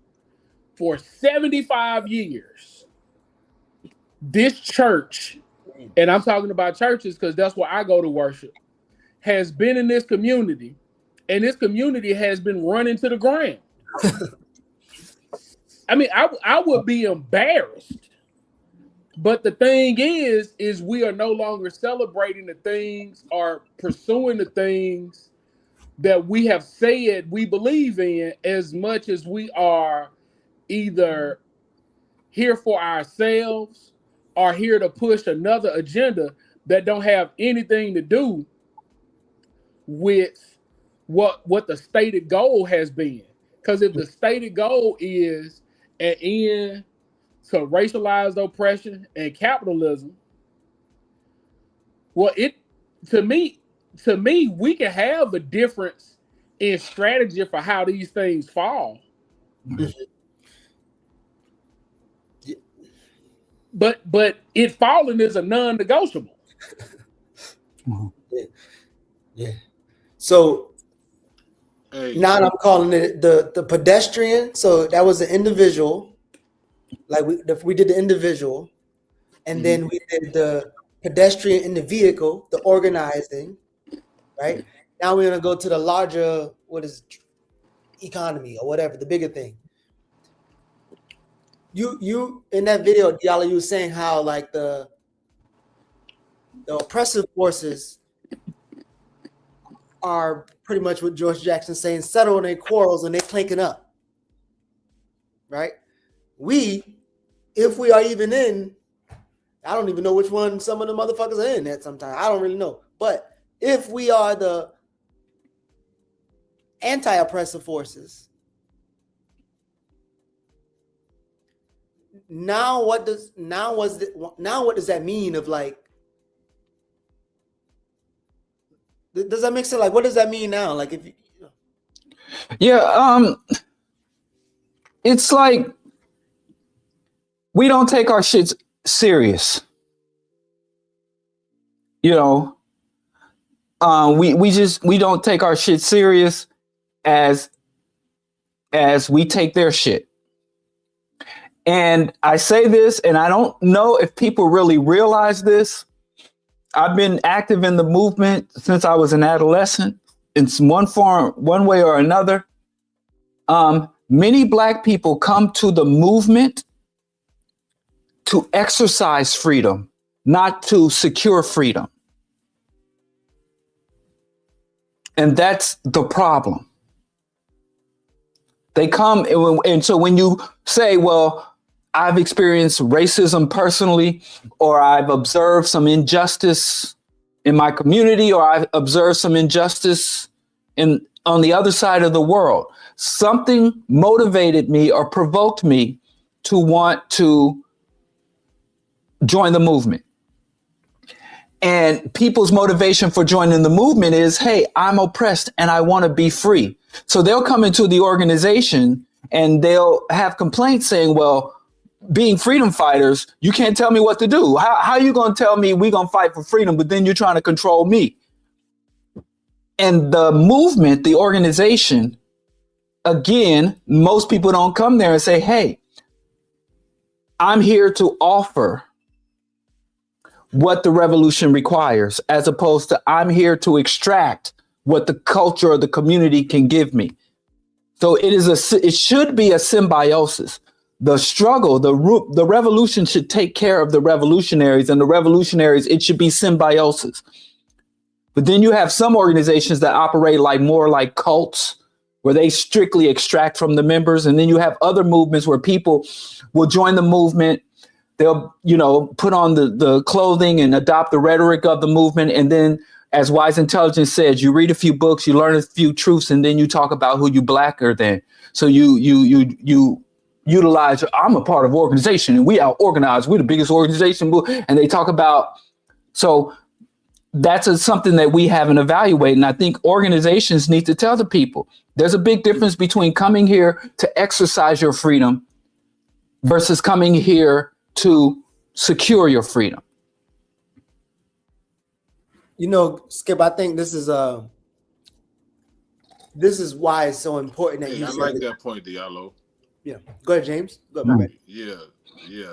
for 75 years, this church, and I'm talking about churches because that's where I go to worship, has been in this community, and this community has been run into the ground. I mean, I would be embarrassed. But the thing is we are no longer celebrating the things or pursuing the things that we have said we believe in, as much as we are either here for ourselves or here to push another agenda that don't have anything to do with what the stated goal has been. Because if the stated goal is an end to racialized oppression and capitalism, well, to me, we can have a difference in strategy for how these things fall. But it falling is a non-negotiable. Yeah. So now I'm calling it the pedestrian. So that was the individual. Like we did the individual, and then we did the pedestrian in the vehicle, the organizing, right? Now we're gonna go to the larger, what is economy or whatever, the bigger thing. You in that video, Diallo, you were saying how like the oppressive forces are pretty much what George Jackson saying, settle in their quarrels and they clanking up, right? If we are even in, I don't even know which one some of the motherfuckers are in at sometimes. I don't really know. But if we are the anti-oppressive forces, now what does that mean of like, does that make sense? Like, what does that mean now? Like, if you know. Yeah, it's like we don't take our shit serious. You know, we don't take our shit serious as we take their shit. And I say this, and I don't know if people really realize this. I've been active in the movement since I was an adolescent in one form, one way or another. Many Black people come to the movement to exercise freedom, not to secure freedom. And that's the problem. They come, and so when you say, well, I've experienced racism personally, or I've observed some injustice in my community, or I've observed some injustice on the other side of the world, something motivated me or provoked me to want to join the movement. And people's motivation for joining the movement is, hey, I'm oppressed and I want to be free. So they'll come into the organization and they'll have complaints saying, well, being freedom fighters, you can't tell me what to do. How are you going to tell me we're going to fight for freedom, but then you're trying to control me? And the movement, the organization, again, most people don't come there and say, hey, I'm here to offer what the revolution requires, as opposed to I'm here to extract what the culture or the community can give me. So it should be a symbiosis. the struggle, the revolution should take care of the revolutionaries, and the revolutionaries, it should be symbiosis. But then you have some organizations that operate more like cults, where they strictly extract from the members. And then you have other movements where people will join the movement. They'll, put on the clothing and adopt the rhetoric of the movement. And then, as Wise Intelligence says, you read a few books, you learn a few truths, and then you talk about who you blacker than. So you utilize, I'm a part of organization and we are organized. We're the biggest organization. And they talk about, so that's something that we haven't evaluated. And I think organizations need to tell the people there's a big difference between coming here to exercise your freedom versus coming here to secure your freedom. Skip, I think this is why it's so important that Hey, you I like that point, Diallo. Yeah. Go ahead, James. Go ahead, my bad. Yeah,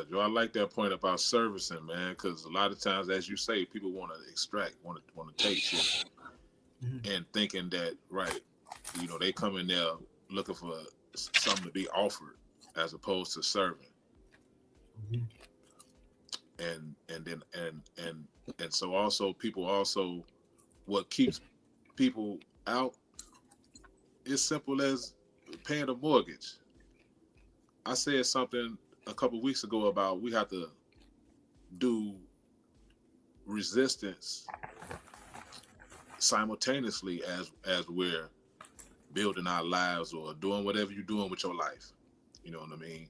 Joe. I like that point about servicing, man, because a lot of times, as you say, people want to extract, want to take shit, and thinking that, right, they come in there looking for something to be offered as opposed to serving. And so also what keeps people out is simple as paying a mortgage. I said something a couple of weeks ago about we have to do resistance simultaneously as we're building our lives or doing whatever you're doing with your life. You know what I mean?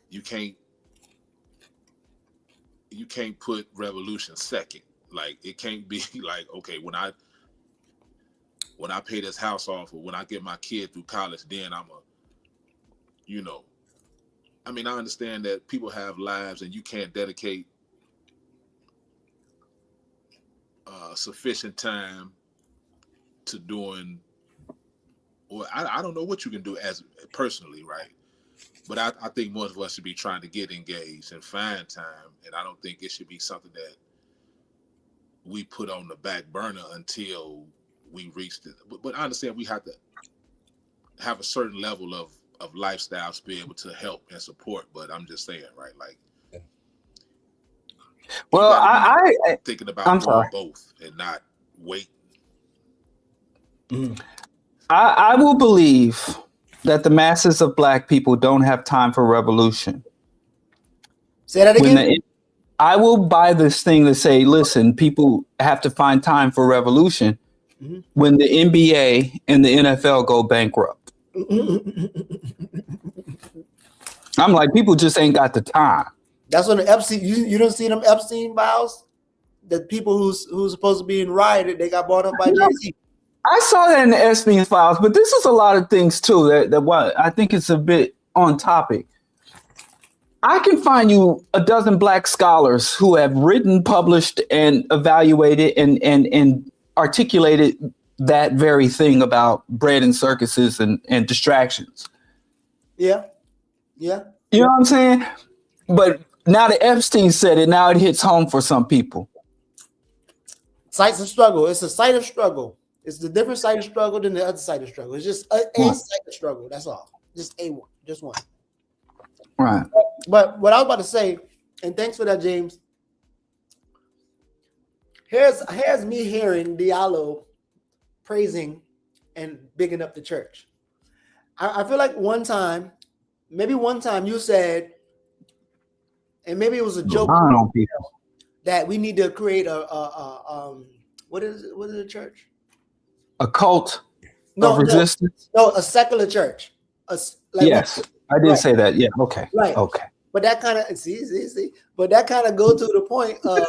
You can't put revolution second. Like, it can't be like, okay, when I pay this house off or when I get my kid through college, then I understand that people have lives and you can't dedicate sufficient time to doing, or I don't know what you can do as personally, right? But I think most of us should be trying to get engaged and find time. And I don't think it should be something that we put on the back burner until we reach it. But I understand we have to have a certain level of lifestyle to be able to help and support. But I'm just saying, right? Like, well, I thinking about both and not wait. I will believe that the masses of Black people don't have time for revolution. Say that again. I will buy this thing to say, listen, people have to find time for revolution when the NBA and the NFL go bankrupt. I'm like, people just ain't got the time. That's when the Epstein, you don't see them Epstein files? The people who's supposed to be in riot, they got bought up by Jay-Z. I saw that in the Epstein files, but this is a lot of things too that what I think it's a bit on topic. I can find you a dozen Black scholars who have written, published, and evaluated and articulated that very thing about bread and circuses and distractions. Yeah. You know what I'm saying? But now that Epstein said it, now it hits home for some people. Sites of struggle. It's a site of struggle. It's the different site of struggle than the other site of struggle. It's just a site of struggle. That's all. Just a one. Just one. Right. But what I was about to say, and thanks for that, James. Here's me hearing Diallo praising and bigging up the church. I feel like one time you said, and maybe it was a joke, that we need to create what is a church? A cult of resistance? No, a secular church. Yes, I did say that. Yeah, okay. Right. Okay. But that kind of see. But that kind of go to the point of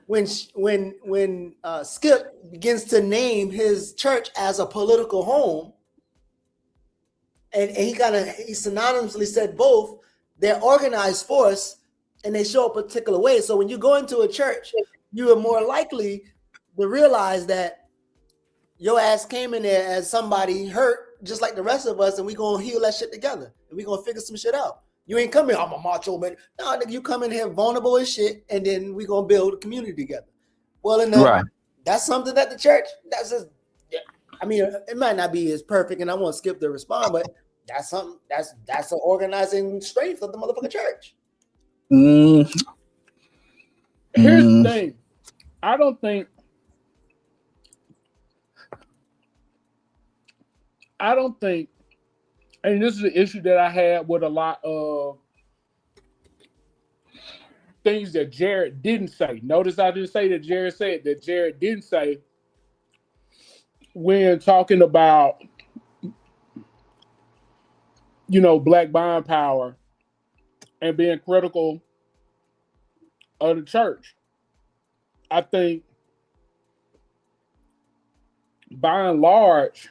when Skip begins to name his church as a political home, and he synonymously said both. They're organized force and they show a particular way. So when you go into a church, you are more likely to realize that your ass came in there as somebody hurt, just like the rest of us, and we gonna heal that shit together, and we gonna figure some shit out. You ain't coming, I'm a macho man. No, nigga, you come in here vulnerable as shit, and then we gonna build a community together. Well, that's something that the church, that's just, I mean, it might not be as perfect, and I won't skip the response, but that's something that's an organizing strength of the motherfucking church. Mm, Here's mm. the thing. I don't think and this is the issue that I had with a lot of things that Jared didn't say. Notice I didn't say that Jared said, that Jared didn't say when talking about, Black buying power and being critical of the church. I think by and large,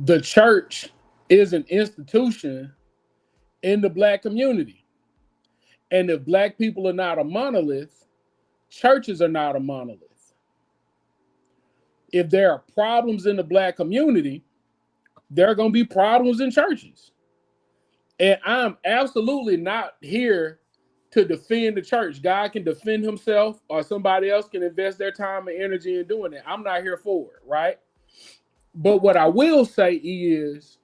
the church is an institution in the Black community. And if Black people are not a monolith, churches are not a monolith. If there are problems in the Black community, there are going to be problems in churches. And I'm absolutely not here to defend the church. God can defend himself, or somebody else can invest their time and energy in doing it. I'm not here for it, right? But what I will say is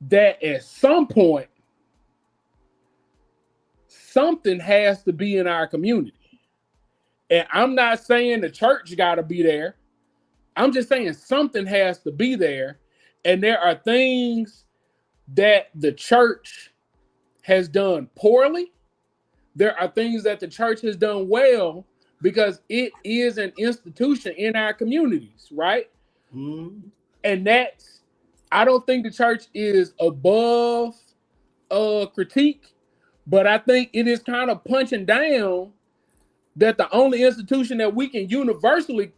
that at some point, something has to be in our community. And I'm not saying the church got to be there. I'm just saying something has to be there. And there are things that the church has done poorly. There are things that the church has done well because it is an institution in our communities, right? Mm-hmm. And that's, I don't think the church is above critique, but I think it is kind of punching down that the only institution that we can universally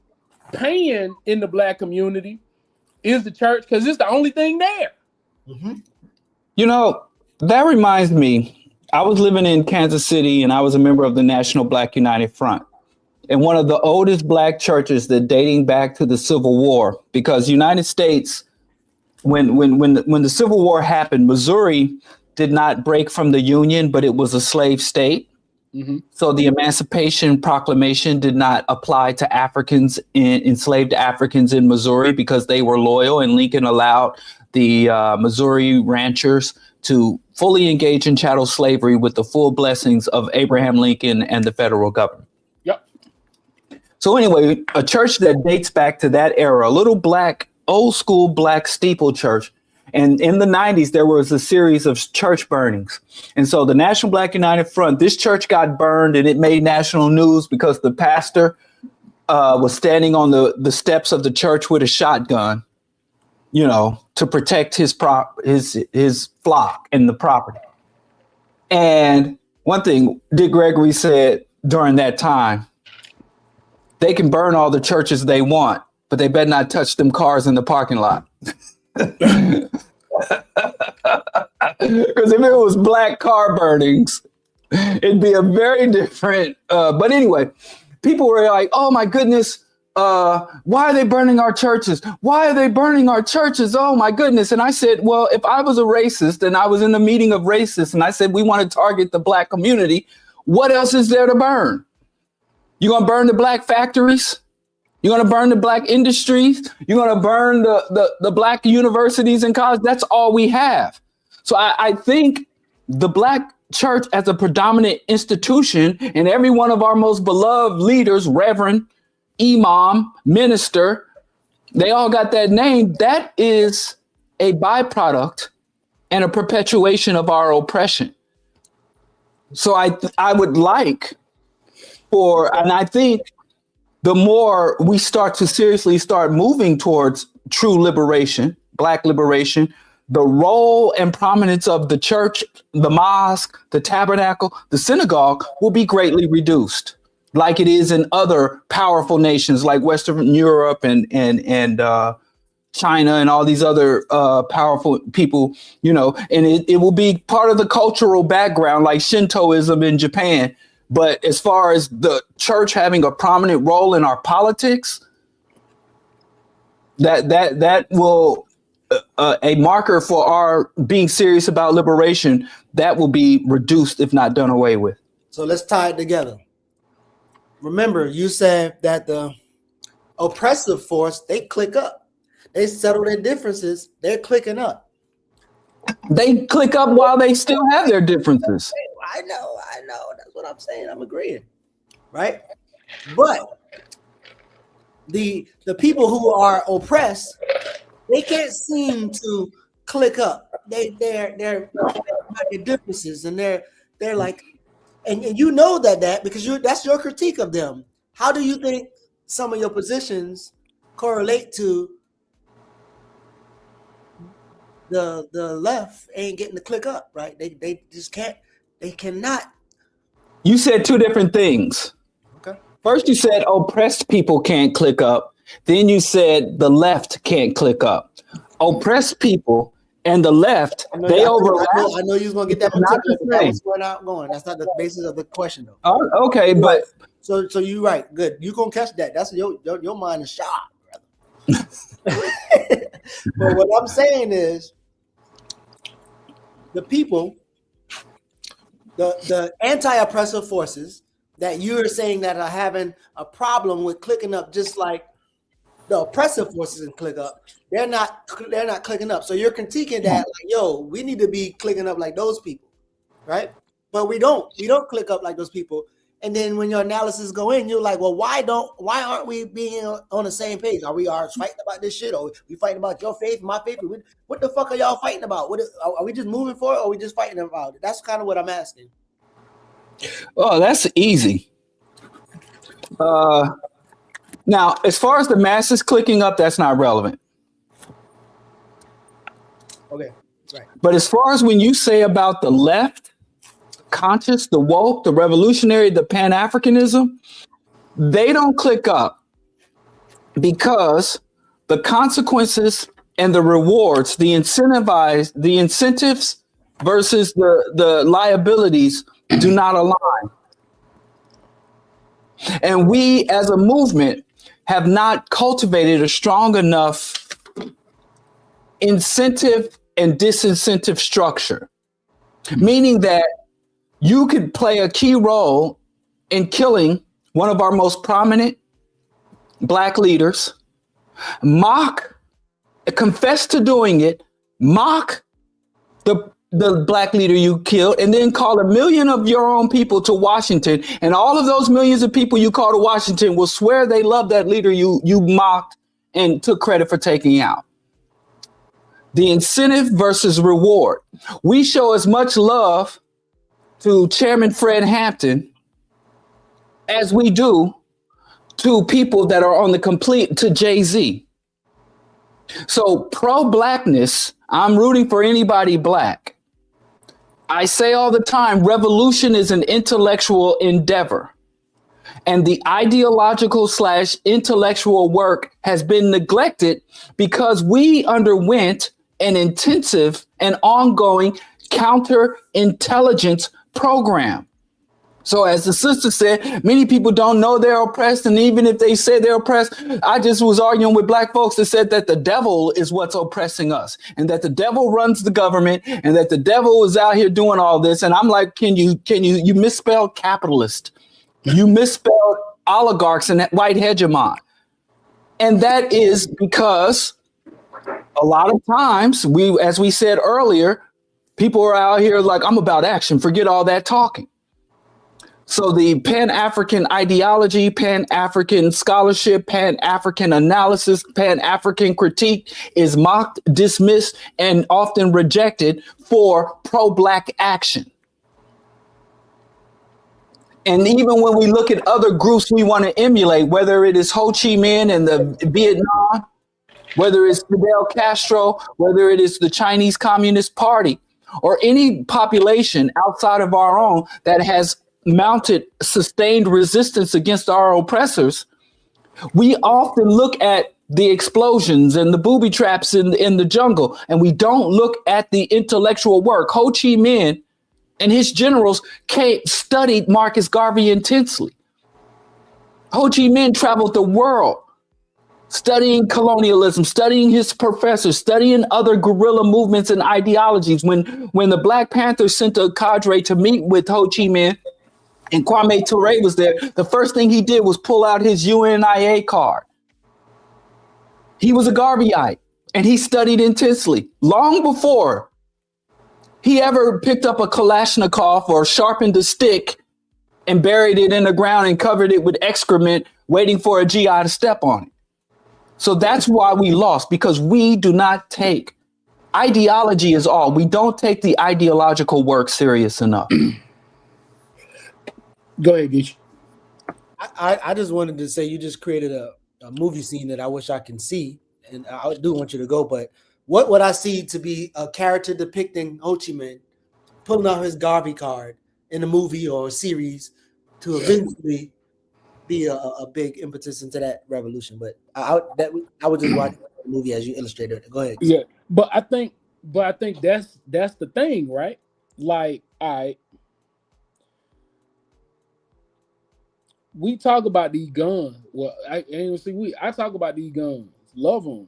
pan in the Black community is the church, because it's the only thing there. Mm-hmm. That reminds me, I was living in Kansas City and I was a member of the National Black United Front. And one of the oldest Black churches that dating back to the Civil War, because United States, when the Civil War happened, Missouri did not break from the Union, but it was a slave state. Mm-hmm. So the Emancipation Proclamation did not apply to enslaved Africans in Missouri because they were loyal, and Lincoln allowed the Missouri ranchers to fully engage in chattel slavery with the full blessings of Abraham Lincoln and the federal government. Yep. So anyway, a church that dates back to that era, a little old school Black steeple church. And in the 90s, there was a series of church burnings. And so the National Black United Front, this church got burned and it made national news because the pastor was standing on the steps of the church with a shotgun, to protect his flock and the property. And one thing Dick Gregory said during that time, they can burn all the churches they want, but they better not touch them cars in the parking lot. Because if it was Black car burnings, it'd be a very different. But anyway, people were like, "Oh my goodness, why are they burning our churches? Why are they burning our churches? Oh my goodness!" And I said, "Well, if I was a racist and I was in a meeting of racists and I said we want to target the Black community, what else is there to burn? You gonna burn the Black factories? You're going to burn the Black industries. You're going to burn the Black universities and colleges. That's all we have." So I think the Black church as a predominant institution, and every one of our most beloved leaders, Reverend, Imam, Minister, they all got that name. That is a byproduct and a perpetuation of our oppression. So I would like and I think the more we start to seriously start moving towards true liberation, Black liberation, the role and prominence of the church, the mosque, the tabernacle, the synagogue will be greatly reduced, like it is in other powerful nations like Western Europe and China and all these other powerful people, and it will be part of the cultural background like Shintoism in Japan. But as far as the church having a prominent role in our politics, that will a marker for our being serious about liberation, that will be reduced if not done away with. So let's tie it together. remember, you said that the oppressive force, they click up. They settle their differences. They're clicking up. They click up while they still have their differences. I know. That's what I'm saying. I'm agreeing. Right? But the people who are oppressed, they can't seem to click up. They're their differences, and they're like, and you know that because that's your critique of them. How do you think some of your positions correlate to the left ain't getting the click up, right? They just can't. They cannot. You said two different things. Okay. First, you said oppressed people can't click up. Then you said the left can't click up. Oppressed people and the left, they overlap. I know you was gonna get that. Not the That same. was where I'm going. That's not the basis of the question, though. Oh, okay, but So you right. Good. You gonna catch that. That's your mind is sharp, brother. But what I'm saying is, the people, the anti-oppressive forces that you're saying that are having a problem with clicking up, just like the oppressive forces and click up, they're not clicking up. So you're critiquing that, like, yo, we need to be clicking up like those people, right? But we don't click up like those people. And then when your analysis go in, you're like, well, why aren't we being on the same page? Are we fighting about this shit, or we fighting about your faith, my faith? What the fuck are y'all fighting about? Are we just moving forward, or are we just fighting about it? That's kind of what I'm asking. oh, that's easy. Now, as far as the masses clicking up, that's not relevant. Okay, right. But as far as when you say about the left, conscious, the woke, the revolutionary, the Pan-Africanism, they don't click up because the consequences and the rewards, the incentives versus the liabilities do not align. And we as a movement have not cultivated a strong enough incentive and disincentive structure, meaning that you could play a key role in killing one of our most prominent Black leaders, confess to doing it, mock the Black leader you killed, and then call 1 million of your own people to Washington. And all of those millions of people you call to Washington will swear they love that leader you mocked and took credit for taking out. The incentive versus reward. We show as much love to Chairman Fred Hampton as we do to people that are on the complete, to Jay-Z. So pro-Blackness, I'm rooting for anybody Black. I say all the time, revolution is an intellectual endeavor. And the ideological / intellectual work has been neglected because we underwent an intensive and ongoing counterintelligence program. So as the sister said, many people don't know they're oppressed. And even if they say they're oppressed, I just was arguing with Black folks that said that the devil is what's oppressing us and that the devil runs the government and that the devil is out here doing all this. And I'm like, you misspelled capitalist. You misspelled oligarchs and that white hegemon. And that is because a lot of times as we said earlier, people are out here like, I'm about action. Forget all that talking. So the Pan-African ideology, Pan-African scholarship, Pan-African analysis, Pan-African critique is mocked, dismissed, and often rejected for pro-Black action. And even when we look at other groups we want to emulate, whether it is Ho Chi Minh and the Vietnam, whether it's Fidel Castro, whether it is the Chinese Communist Party, or any population outside of our own that has mounted sustained resistance against our oppressors, we often look at the explosions and the booby traps in the jungle, and we don't look at the intellectual work. Ho Chi Minh and his generals studied Marcus Garvey intensely. Ho Chi Minh traveled the world studying colonialism, studying his professors, studying other guerrilla movements and ideologies. When the Black Panthers sent a cadre to meet with Ho Chi Minh, and Kwame Ture was there, the first thing he did was pull out his UNIA card. He was a Garveyite, and he studied intensely long before he ever picked up a Kalashnikov or sharpened a stick and buried it in the ground and covered it with excrement, waiting for a GI to step on it. So that's why we lost, because we do not take ideology is all. We don't take the ideological work serious enough. Go ahead, Geach. I just wanted to say you just created a movie scene that I wish I can see, and I do want you to go. But what would I see to be a character depicting Ho Chi Minh pulling out his Garvey card in a movie or a series to eventually be a big impetus into that revolution? But I would just watch the movie as you illustrated it. Go ahead. Yeah, but I think that's the thing, right? Like, all right. We talk about these guns. Well, I talk about these guns. Love them.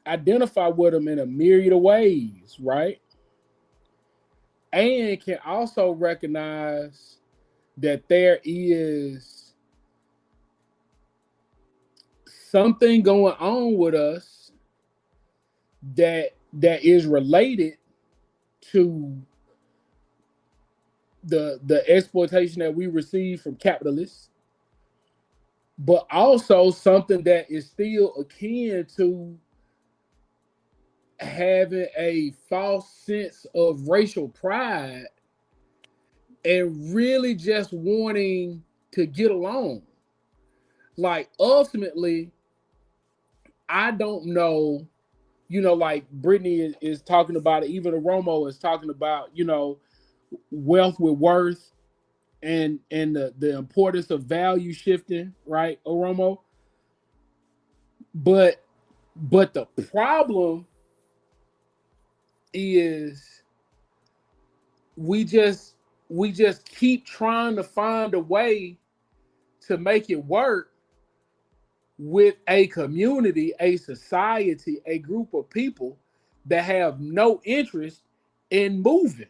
Identify with them in a myriad of ways, right? And can also recognize that there is something going on with us that is related to the exploitation that we receive from capitalists, but also something that is still akin to having a false sense of racial pride and really just wanting to get along. Like, ultimately, I don't know, like Brittany is talking about it, even Oromo is talking about, wealth with worth and the importance of value shifting, right, Oromo? But the problem is we just keep trying to find a way to make it work with a community, a society, a group of people that have no interest in moving.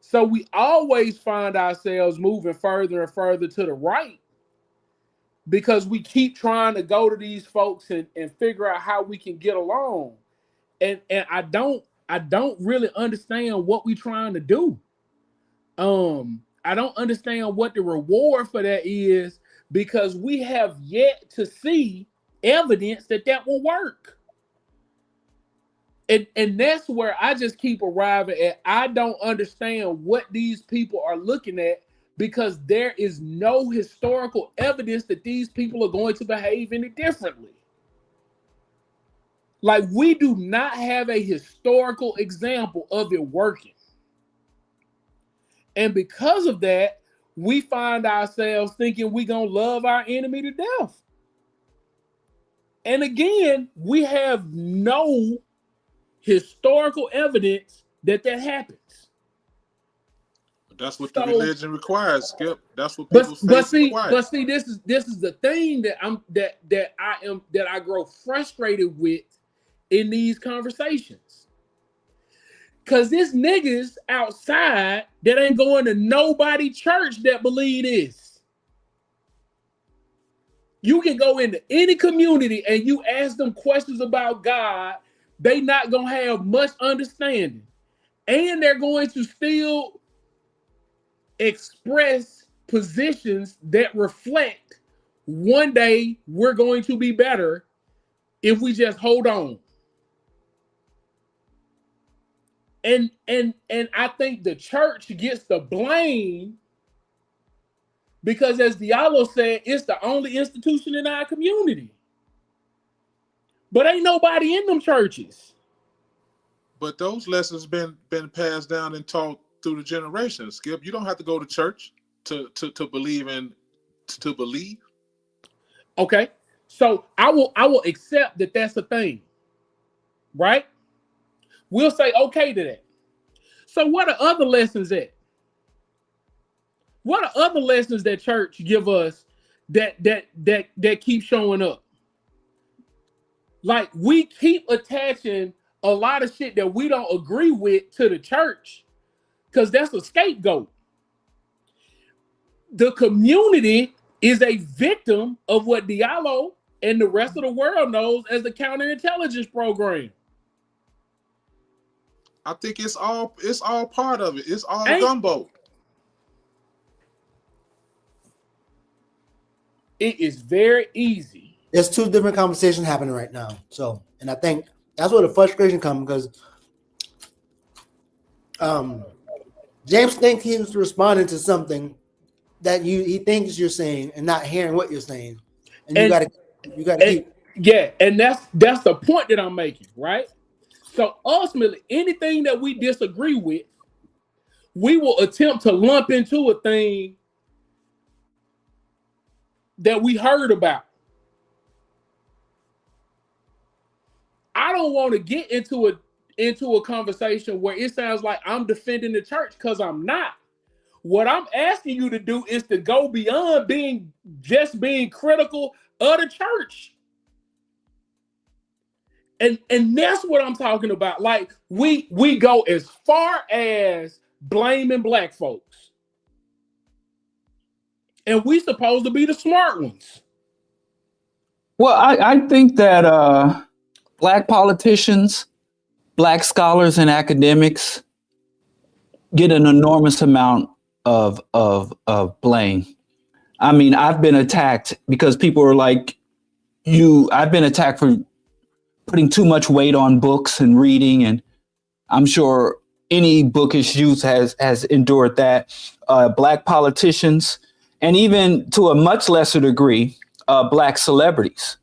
So we always find ourselves moving further and further to the right because we keep trying to go to these folks and figure out how we can get along. And I don't really understand what we're trying to do. I don't understand what the reward for that is, because we have yet to see evidence that will work. And that's where I just keep arriving at. I don't understand what these people are looking at, because there is no historical evidence that these people are going to behave any differently. Like, we do not have a historical example of it working. And because of that, we find ourselves thinking we're going to love our enemy to death. And again, we have no historical evidence that happens. But that's what the religion requires, Skip. That's what people require. But see, this is the thing that I grow frustrated with in these conversations. Cause this niggas outside that ain't going to nobody church that believe this. You can go into any community and you ask them questions about God, they not gonna have much understanding. And they're going to still express positions that reflect one day we're going to be better if we just hold on. And I think the church gets the blame because, as Diallo said, it's the only institution in our community. But ain't nobody in them churches. But those lessons been passed down and taught through the generations, Skip. You don't have to go to church to believe to believe. Okay. So I will accept that that's a thing. Right? We'll say okay to that. So what are other lessons at? What are other lessons that church give us that keep showing up? Like, we keep attaching a lot of shit that we don't agree with to the church because that's a scapegoat. The community is a victim of what Diallo and the rest of the world knows as the counterintelligence program. I think it's all part of it. It's all gumbo. It is very easy. There's two different conversations happening right now. So, and I think that's where the frustration comes because James thinks he's responding to something that he thinks you're saying and not hearing what you're saying. And you gotta keep. Yeah, and that's the point that I'm making, right? So ultimately, anything that we disagree with, we will attempt to lump into a thing that we heard about. I don't want to get into a conversation where it sounds like I'm defending the church because I'm not. What I'm asking you to do is to go beyond being critical of the church. And that's what I'm talking about. Like we go as far as blaming black folks. And we supposed to be the smart ones. Well, I think that black politicians, black scholars and academics get an enormous amount of blame. I mean, I've been attacked because people are like, I've been attacked for putting too much weight on books and reading, and I'm sure any bookish youth has endured that. Black politicians, and even to a much lesser degree, black celebrities.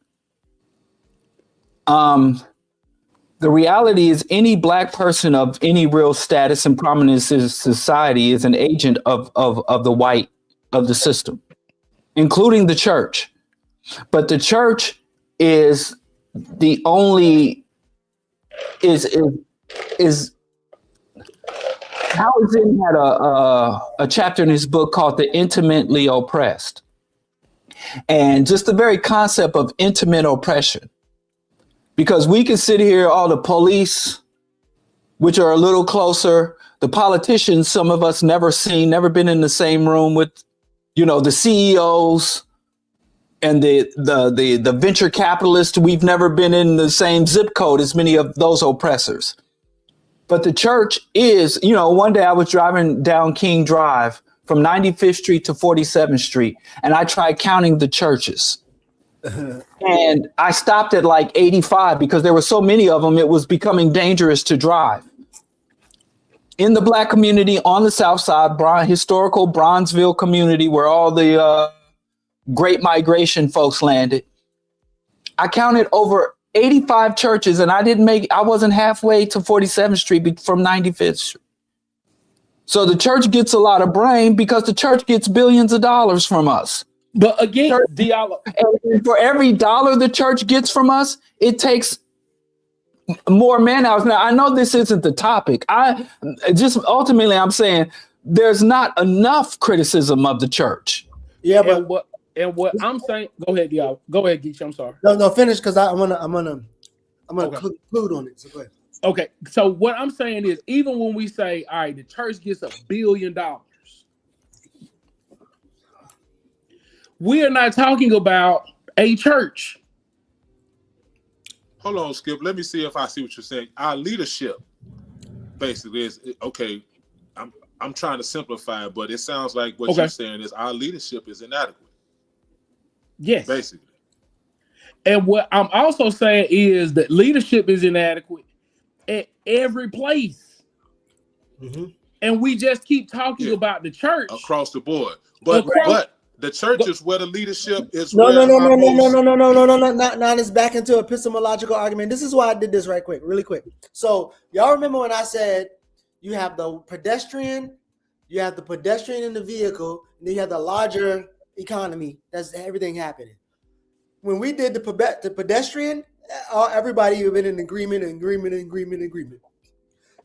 The reality is any black person of any real status and prominence in society is an agent of the system, including the church. But the church is the only Howard Zinn had a chapter in his book called The Intimately Oppressed. And just the very concept of intimate oppression. Because we can sit here, all the police, which are a little closer, the politicians, some of us never been in the same room with, the CEOs and the venture capitalists. We've never been in the same zip code as many of those oppressors. But the church is, one day I was driving down King Drive from 95th Street to 47th Street, and I tried counting the churches. And I stopped at like 85 because there were so many of them, it was becoming dangerous to drive. In the black community on the South Side, historical Bronzeville community where all the Great Migration folks landed, I counted over 85 churches, and I wasn't halfway to 47th Street from 95th Street. So the church gets a lot of blame because the church gets billions of dollars from us. But again, Diallo, and for every dollar the church gets from us, it takes more man hours. Now, I know this isn't the topic. Ultimately, I'm saying there's not enough criticism of the church. Yeah, but what I'm saying, go ahead, Diallo. Go ahead, Geach. I'm sorry. No, finish because I'm gonna conclude on it. So go ahead. Okay, so what I'm saying is, even when we say, all right, the church gets $1 billion, we are not talking about a church. Hold on, Skip. Let me see if I see what you're saying. Our leadership basically is okay. I'm trying to simplify it, but it sounds like what you're saying is our leadership is inadequate. Yes. Basically. And what I'm also saying is that leadership is inadequate at every place. Mm-hmm. And we just keep talking about the church. Across the board. But the church is where the leadership is. No. Now it's back into epistemological argument. This is why I did this really quick. So y'all remember when I said you have the pedestrian in the vehicle, and then you have the larger economy. That's everything happening. When we did the pedestrian, everybody had been in agreement.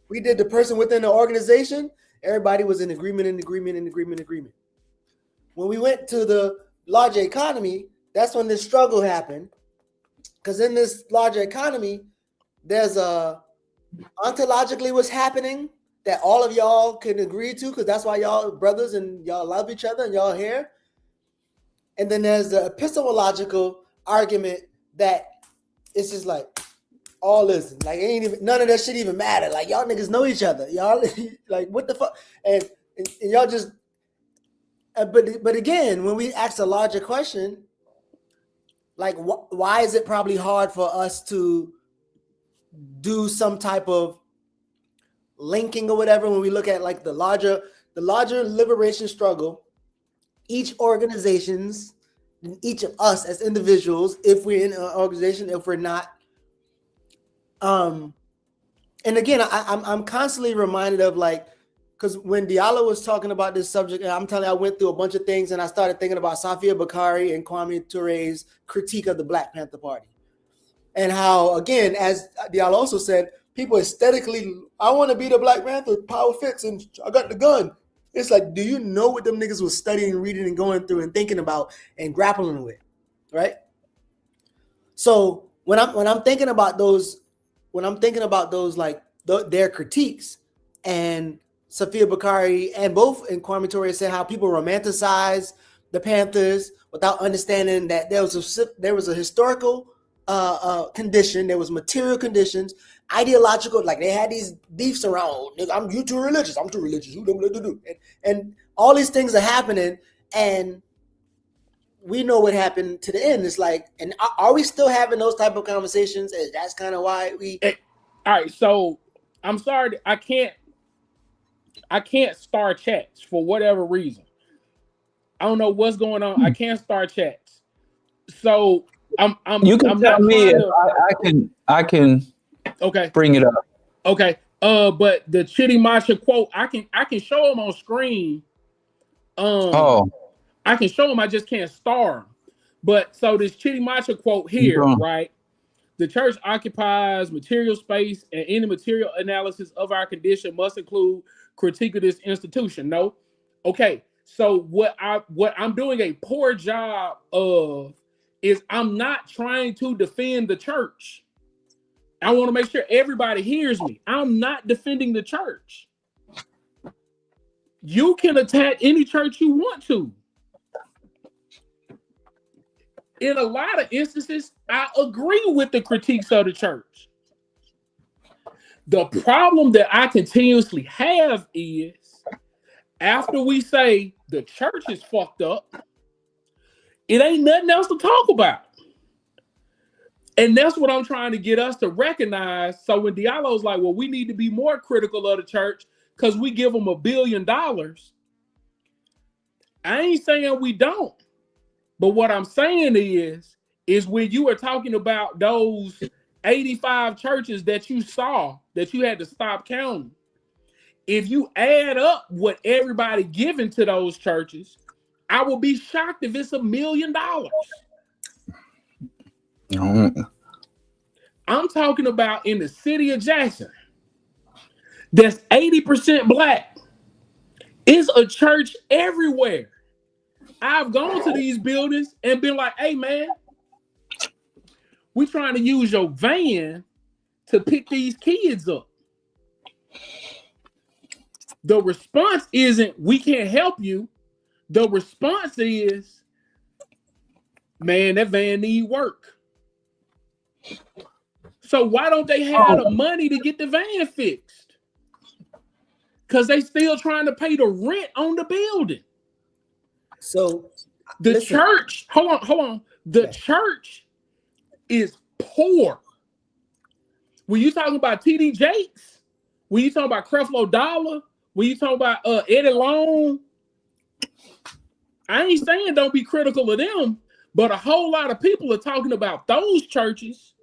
We did the person within the organization, everybody was in agreement. When we went to the larger economy, that's when this struggle happened. Because in this larger economy, there's a ontologically what's happening that all of y'all can agree to, because that's why y'all brothers and y'all love each other and y'all here. And then there's the epistemological argument that it's just like all this, like ain't even none of that shit even matter. Like y'all niggas know each other, y'all like what the fuck, and y'all just. But again, when we ask a larger question, like why is it probably hard for us to do some type of linking or whatever when we look at like the larger liberation struggle, each organizations, each of us as individuals, if we're in an organization, if we're not, and again, I'm constantly reminded of like, because when Diallo was talking about this subject, and I'm telling you, I went through a bunch of things and I started thinking about Safia Bakari and Kwame Toure's critique of the Black Panther Party. And how, again, as Diallo also said, people aesthetically, I want to be the Black Panther, power fix, and I got the gun. It's like, do you know what them niggas was studying, reading, and going through and thinking about and grappling with, right? So when I'm thinking about those, like their critiques, and Safia Bakari and Kwame Ture said how people romanticize the Panthers without understanding that there was a historical condition, there was material conditions, ideological, like they had these beefs around. You too religious, I'm too religious. Who don't let to do? And all these things are happening, and we know what happened to the end. It's like, and are we still having those type of conversations? And that's kind of why we. All right, so I'm sorry, I can't start chats for whatever reason. I don't know what's going on. I can't start chats. So You can tell me if I can okay, bring it up. Okay. But the Chitty Macha quote, I can show them on screen. I can show them, I just can't star them. But so this Chitty Macha quote here, right? The church occupies material space, and any material analysis of our condition must include critique of this institution. No? Okay. So what I'm doing a poor job of is I'm not trying to defend the church. I want to make sure everybody hears me. I'm not defending the church. You can attack any church you want to. In a lot of instances, I agree with the critiques of the church. The problem that I continuously have is after we say the church is fucked up, it ain't nothing else to talk about. And that's what I'm trying to get us to recognize. So when Diallo's like, well, we need to be more critical of the church because we give them $1 billion. I ain't saying we don't. But what I'm saying is when you were talking about those 85 churches that you saw, that you had to stop counting, if you add up what everybody given to those churches, I will be shocked if it's $1 million. I'm talking about in the city of Jackson, that's 80% Black. It's a church everywhere. I've gone to these buildings and been like, hey man, we trying to use your van to pick these kids up. The response isn't, we can't help you. The response is, man, that van need work. So why don't they have the money to get the van fixed? Because they still trying to pay the rent on the building. So the church, hold on. The church is poor. When you talking about TD Jakes, when you talking about Creflo Dollar, when you talking about Eddie Long, I ain't saying don't be critical of them, but a whole lot of people are talking about those churches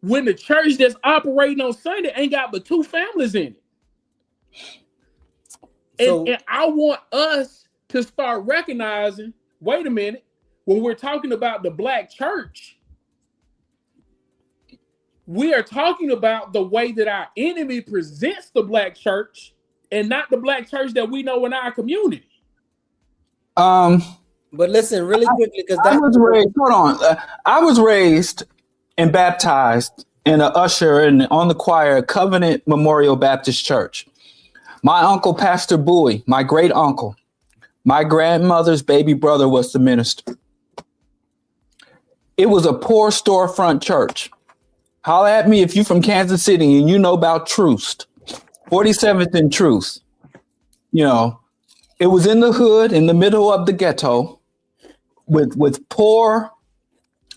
when the church that's operating on Sunday ain't got but 2 families in it. And I want us to start recognizing, wait a minute, when we're talking about the Black church, we are talking about the way that our enemy presents the Black church and not the Black church that we know in our community. But listen, really quickly, because I was raised and baptized and an usher and on the choir at Covenant Memorial Baptist Church. My uncle, Pastor Bowie, my great uncle, my grandmother's baby brother was the minister. It was a poor storefront church. Holler at me if you're from Kansas City and you know about Troost, 47th and Troost. You know, it was in the hood, in the middle of the ghetto, with poor,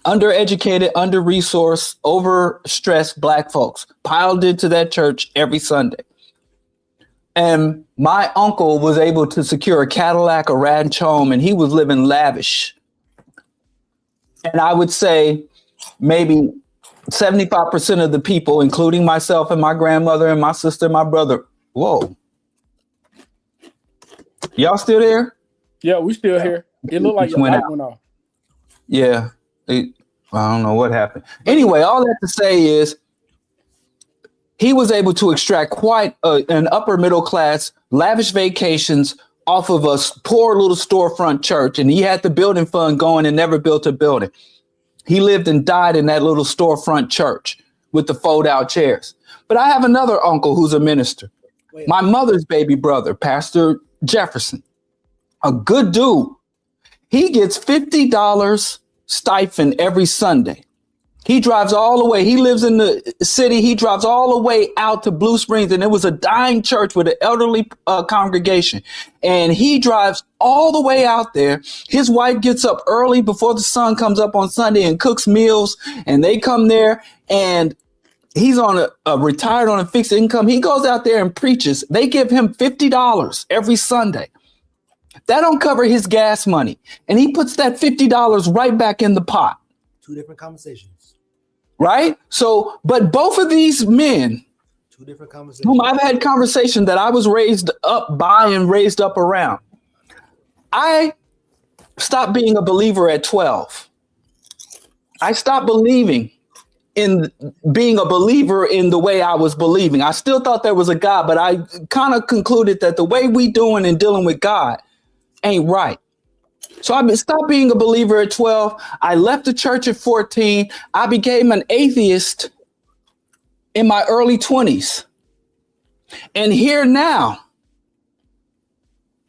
undereducated, under-resourced, overstressed Black folks piled into that church every Sunday. And my uncle was able to secure a Cadillac, a ranch home, and he was living lavish. And I would say maybe 75% of the people, including myself and my grandmother and my sister and my brother. Whoa. Y'all still there? Yeah, we still here. It looked like your light went off. Yeah. I don't know what happened. Anyway, all that to say is he was able to extract quite an upper middle class, lavish vacations off of a poor little storefront church. And he had the building fund going and never built a building. He lived and died in that little storefront church with the fold out chairs. But I have another uncle who's a minister. My mother's baby brother, Pastor Jefferson, a good dude. He gets $50 stipend every Sunday. He drives all the way. He lives in the city. He drives all the way out to Blue Springs, and it was a dying church with an elderly congregation. And he drives all the way out there. His wife gets up early before the sun comes up on Sunday and cooks meals, and they come there, and he's on a retired on a fixed income. He goes out there and preaches. They give him $50 every Sunday. That don't cover his gas money. And he puts that $50 right back in the pot. Two different conversations. Right? So, but both of these men, two different conversations, whom I've had conversation that I was raised up by and raised up around. I stopped being a believer at 12. I stopped believing in being a believer in the way I was believing. I still thought there was a God, but I kind of concluded that the way we doing and dealing with God ain't right. So I stopped being a believer at 12. I left the church at 14. I became an atheist in my early 20s. And here now,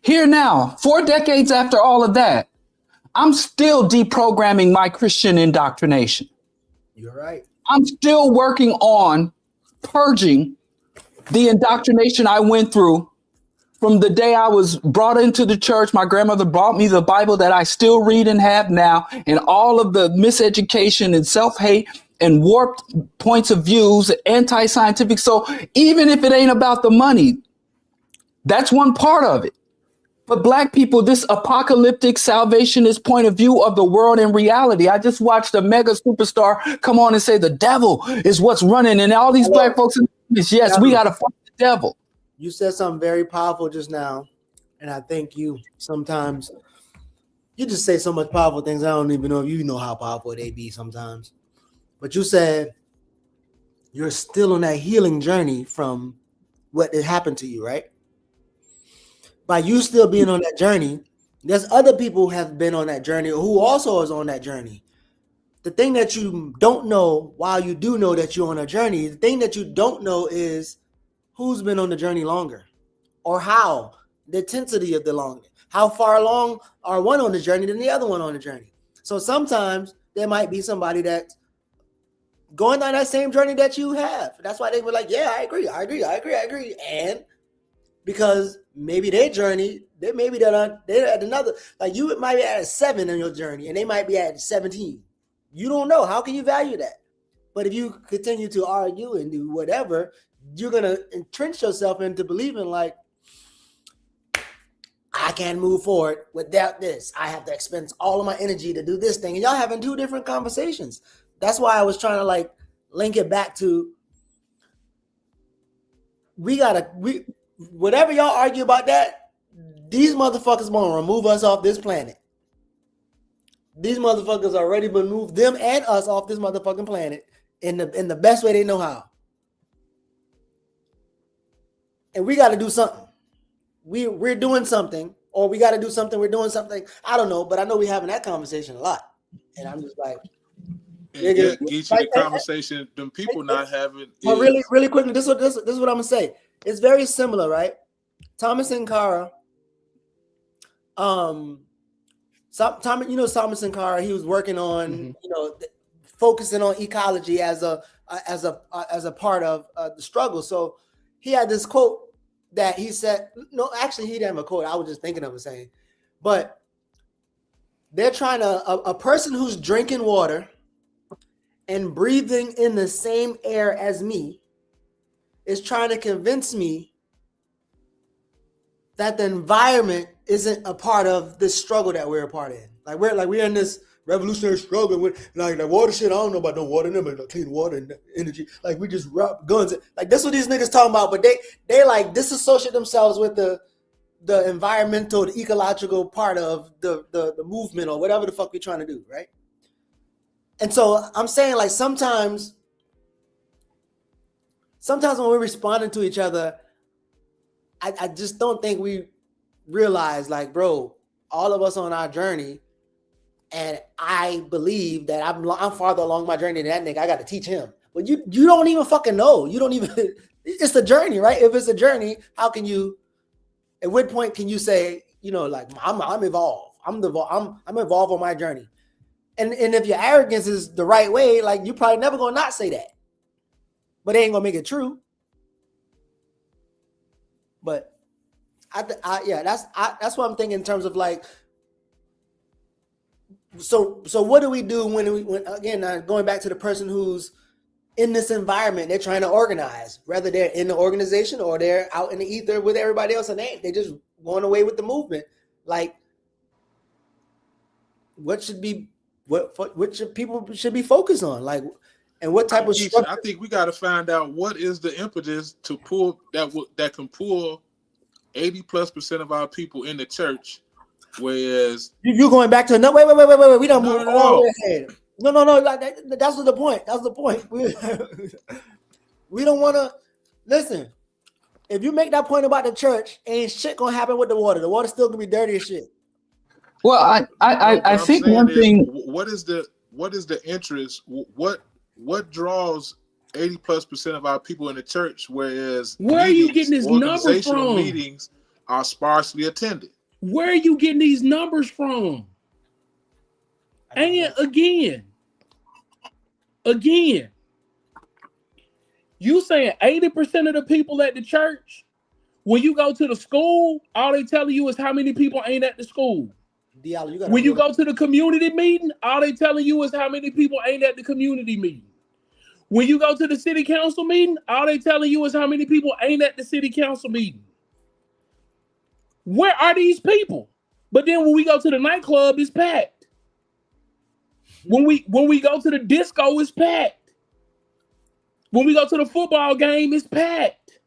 4 decades after all of that, I'm still deprogramming my Christian indoctrination. You're right. I'm still working on purging the indoctrination I went through from the day I was brought into the church. My grandmother brought me the Bible that I still read and have now, and all of the miseducation and self-hate and warped points of views, anti-scientific. So even if it ain't about the money, that's one part of it. But Black people, this apocalyptic salvationist point of view of the world and reality. I just watched a mega superstar come on and say the devil is what's running, and all these Black folks, yes, we got to fight the devil. You said something very powerful just now, and I think you sometimes you just say so much powerful things. I don't even know if you know how powerful they be sometimes. But you said you're still on that healing journey from what had happened to you, right? By you still being on that journey, there's other people who have been on that journey who also is on that journey. The thing that you don't know, while you do know that you're on a journey, the thing that you don't know is who's been on the journey longer, or how, the intensity of the long, how far along are one on the journey than the other one on the journey. So sometimes there might be somebody that's going on that same journey that you have. That's why they were like, yeah, I agree. And because maybe their journey, they're at another, like you might be at 7 in your journey and they might be at 17. You don't know. How can you value that? But if you continue to argue and do whatever, you're going to entrench yourself into believing like, I can't move forward without this. I have to expend all of my energy to do this thing. And y'all having two different conversations. That's why I was trying to like link it back to whatever y'all argue about that, these motherfuckers want to remove us off this planet. These motherfuckers already removed them and us off this motherfucking planet in the best way they know how. And we got to do something. We're doing something, or we got to do something. We're doing something. I don't know, but I know we're having that conversation a lot. And I'm just like, And Nigga, get you like, the conversation them people not having. But is- really quickly, this is what I'm gonna say. It's very similar, right? Thomas Sankara. Thomas Sankara. He was working on, focusing on ecology as a part of the struggle. So he had this quote that he said. No, actually, he didn't have a quote. I was just thinking of it saying, but they're trying to a person who's drinking water and breathing in the same air as me is trying to convince me that the environment isn't a part of this struggle that we're a part in. We're in this revolutionary struggle with like the water shit. I don't know about no water, no clean water and energy. Like we just rob guns. Like that's what these niggas talking about. But they like disassociate themselves with the environmental, the ecological part of the movement or whatever the fuck we're trying to do, right? And so I'm saying, like, sometimes when we're responding to each other, I just don't think we realize, like, bro, all of us on our journey, and I believe that I'm farther along my journey than that nigga. I got to teach him. But you don't even fucking know. You don't even. It's a journey, right? If it's a journey, how can you? At what point can you say, like, I'm evolved. I'm evolved on my journey. And if your arrogance is the right way, like you probably never gonna not say that, but it ain't gonna make it true. But that's what I'm thinking in terms of like. So what do we do when again going back to the person who's in this environment, they're trying to organize, whether they're in the organization or they're out in the ether with everybody else, and they just going away with the movement. Like, what should people should be focused on, like, and what type of structure? I think we got to find out what is the impetus to pull that can pull 80+% of our people in the church, whereas you going back to no wait, we don't move all the way ahead. No, like that's the point. That's the point. We don't want to listen. If you make that point about the church, ain't shit gonna happen with the water. The water's still gonna be dirty as shit. Well, I think one thing. What is the interest? What draws 80+% of our people in the church, whereas where are you getting these numbers from? Meetings are sparsely attended. Where are you getting these numbers from? And again, you saying 80% of the people at the church, when you go to the school, all they telling you is how many people ain't at the school. Diallo, when you go to the community meeting, all they telling you is how many people ain't at the community meeting. When you go to the city council meeting, all they telling you is how many people ain't at the city council meeting. Where are these people? But then when we go to the nightclub, it's packed. When we go to the disco, it's packed. When we go to the football game, it's packed.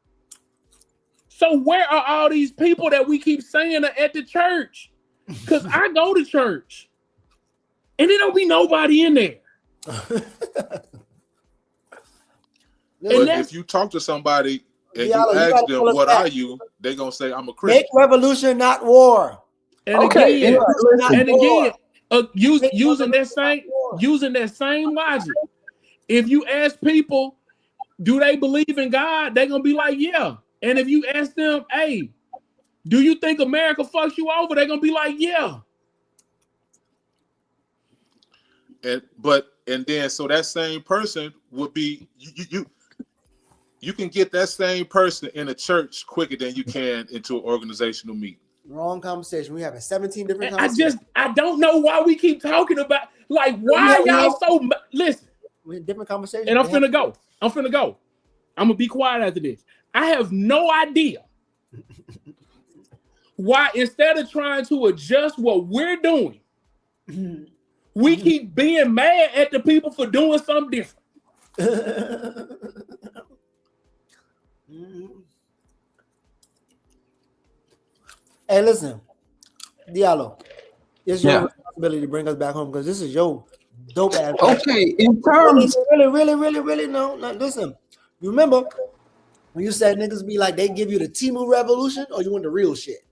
So where are all these people that we keep saying are at the church? Because I go to church and there don't be nobody in there. But if you talk to somebody and you ask them, what are you? They're going to say, I'm a Christian. Make revolution, not war. And again, using that same logic, if you ask people, do they believe in God? They're going to be like, yeah. And if you ask them, hey, do you think America fucks you over? They're going to be like, yeah. And then so that same person would be, you can get that same person in a church quicker than you can into an organizational meeting. Wrong conversation. We having 17 different conversations. I don't know why we keep talking about, like, why y'all so, listen. We have different conversations. And I'm finna go. I'm going to be quiet after this. I have no idea why, instead of trying to adjust what we're doing, we keep being mad at the people for doing something different. Hey, listen, Diallo, it's your responsibility to bring us back home because this is your dope ass. Okay, in terms, really, no. Listen, you remember when you said niggas be like they give you the Temu revolution or you want the real shit?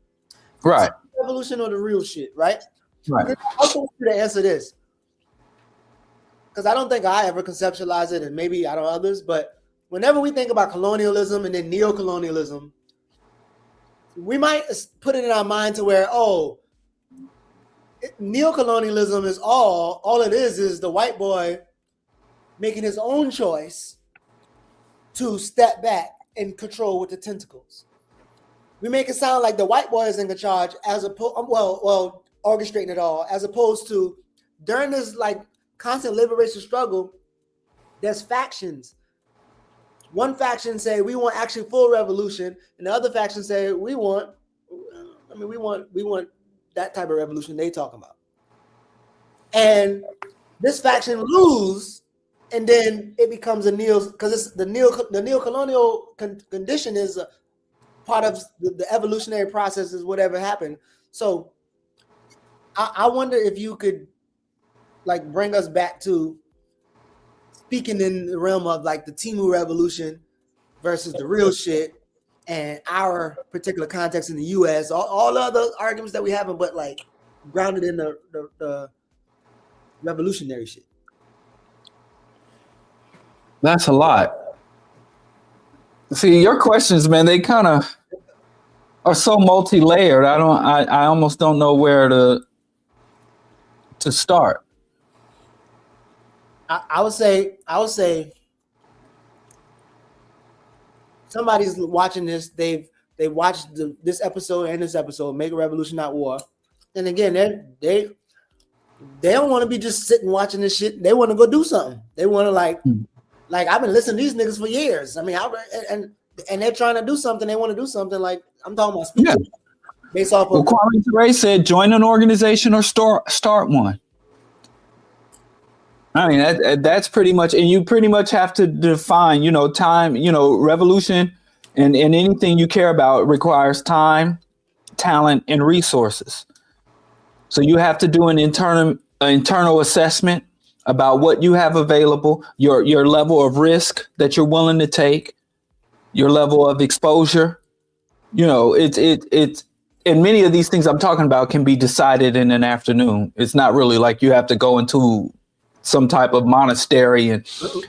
Right. Revolution or the real shit, right? Right. I want you to answer this. because I don't think I ever conceptualized it, and maybe I don't others, but whenever we think about colonialism and then neo-colonialism, we might put it in our mind to where, neo-colonialism is all it is the white boy making his own choice to step back and control with the tentacles. We make it sound like the white boy is in charge as opposed, orchestrating it all, as opposed to during this like constant liberation struggle, there's factions. One faction say we want actually full revolution, and the other faction say we want that type of revolution they talking about. And this faction lose, and then it becomes a because it's the neo-colonial condition is a part of the evolutionary process is whatever happened. So I wonder if you could like bring us back to speaking in the realm of like the Timu revolution versus the real shit and our particular context in the US, all the other arguments that we haven't, but like grounded in the revolutionary shit. That's a lot. See, your questions, man, they kind of are so multi-layered. I almost don't know where to start. I would say somebody's watching this. They watched this episode and this episode, Make a Revolution Not War. And again, they don't want to be just sitting watching this shit. They want to go do something. They want to like I've been listening to these niggas for years. I mean, and they're trying to do something. They want to do something. Like I'm talking about speaking based off of. Well, Kwame Ture said, join an organization or start one. I mean, that's pretty much, and you pretty much have to define, time, revolution and anything you care about requires time, talent, and resources. So you have to do an internal assessment about what you have available, your level of risk that you're willing to take, your level of exposure. It's and many of these things I'm talking about can be decided in an afternoon. It's not really like you have to go into some type of monastery and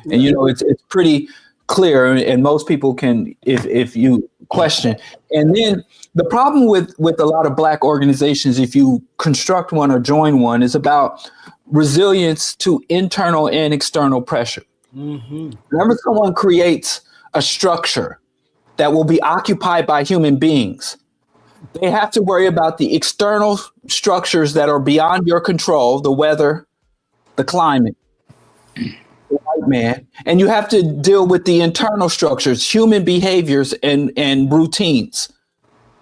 it's pretty clear, and most people can if you question. And then the problem with a lot of Black organizations, if you construct one or join one, is about resilience to internal and external pressure. Mm-hmm. Whenever someone creates a structure that will be occupied by human beings, they have to worry about the external structures that are beyond your control, the weather, the climate, the white man, and you have to deal with the internal structures, human behaviors and routines.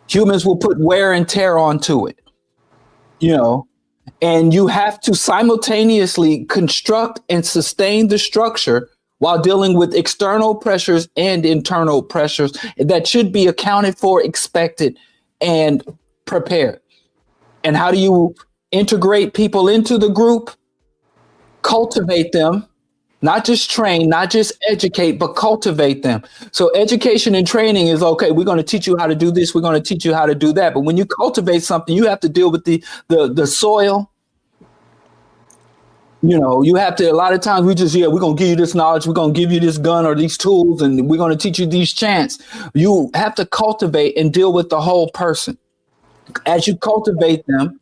Humans will put wear and tear onto it, and you have to simultaneously construct and sustain the structure while dealing with external pressures and internal pressures that should be accounted for, expected, and prepared. And how do you integrate people into the group? Cultivate them, not just train, not just educate, but cultivate them. So education and training is okay. We're going to teach you how to do this. We're going to teach you how to do that. But when you cultivate something, you have to deal with the soil. You have to, a lot of times we're going to give you this knowledge. We're going to give you this gun or these tools, and we're going to teach you these chants. You have to cultivate and deal with the whole person. As you cultivate them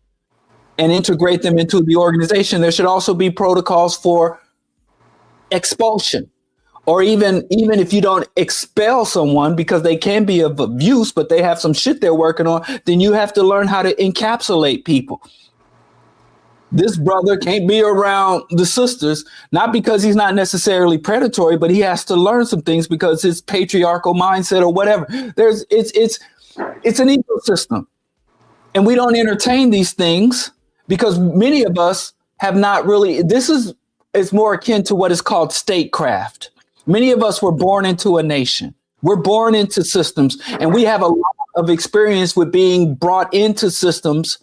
and integrate them into the organization, there should also be protocols for expulsion, or even if you don't expel someone because they can be of abuse, but they have some shit they're working on, then you have to learn how to encapsulate people. This brother can't be around the sisters, not because he's not necessarily predatory, but he has to learn some things because his patriarchal mindset or whatever. It's an ecosystem, and we don't entertain these things because many of us have not really. It's more akin to what is called statecraft. Many of us were born into a nation. We're born into systems, and we have a lot of experience with being brought into systems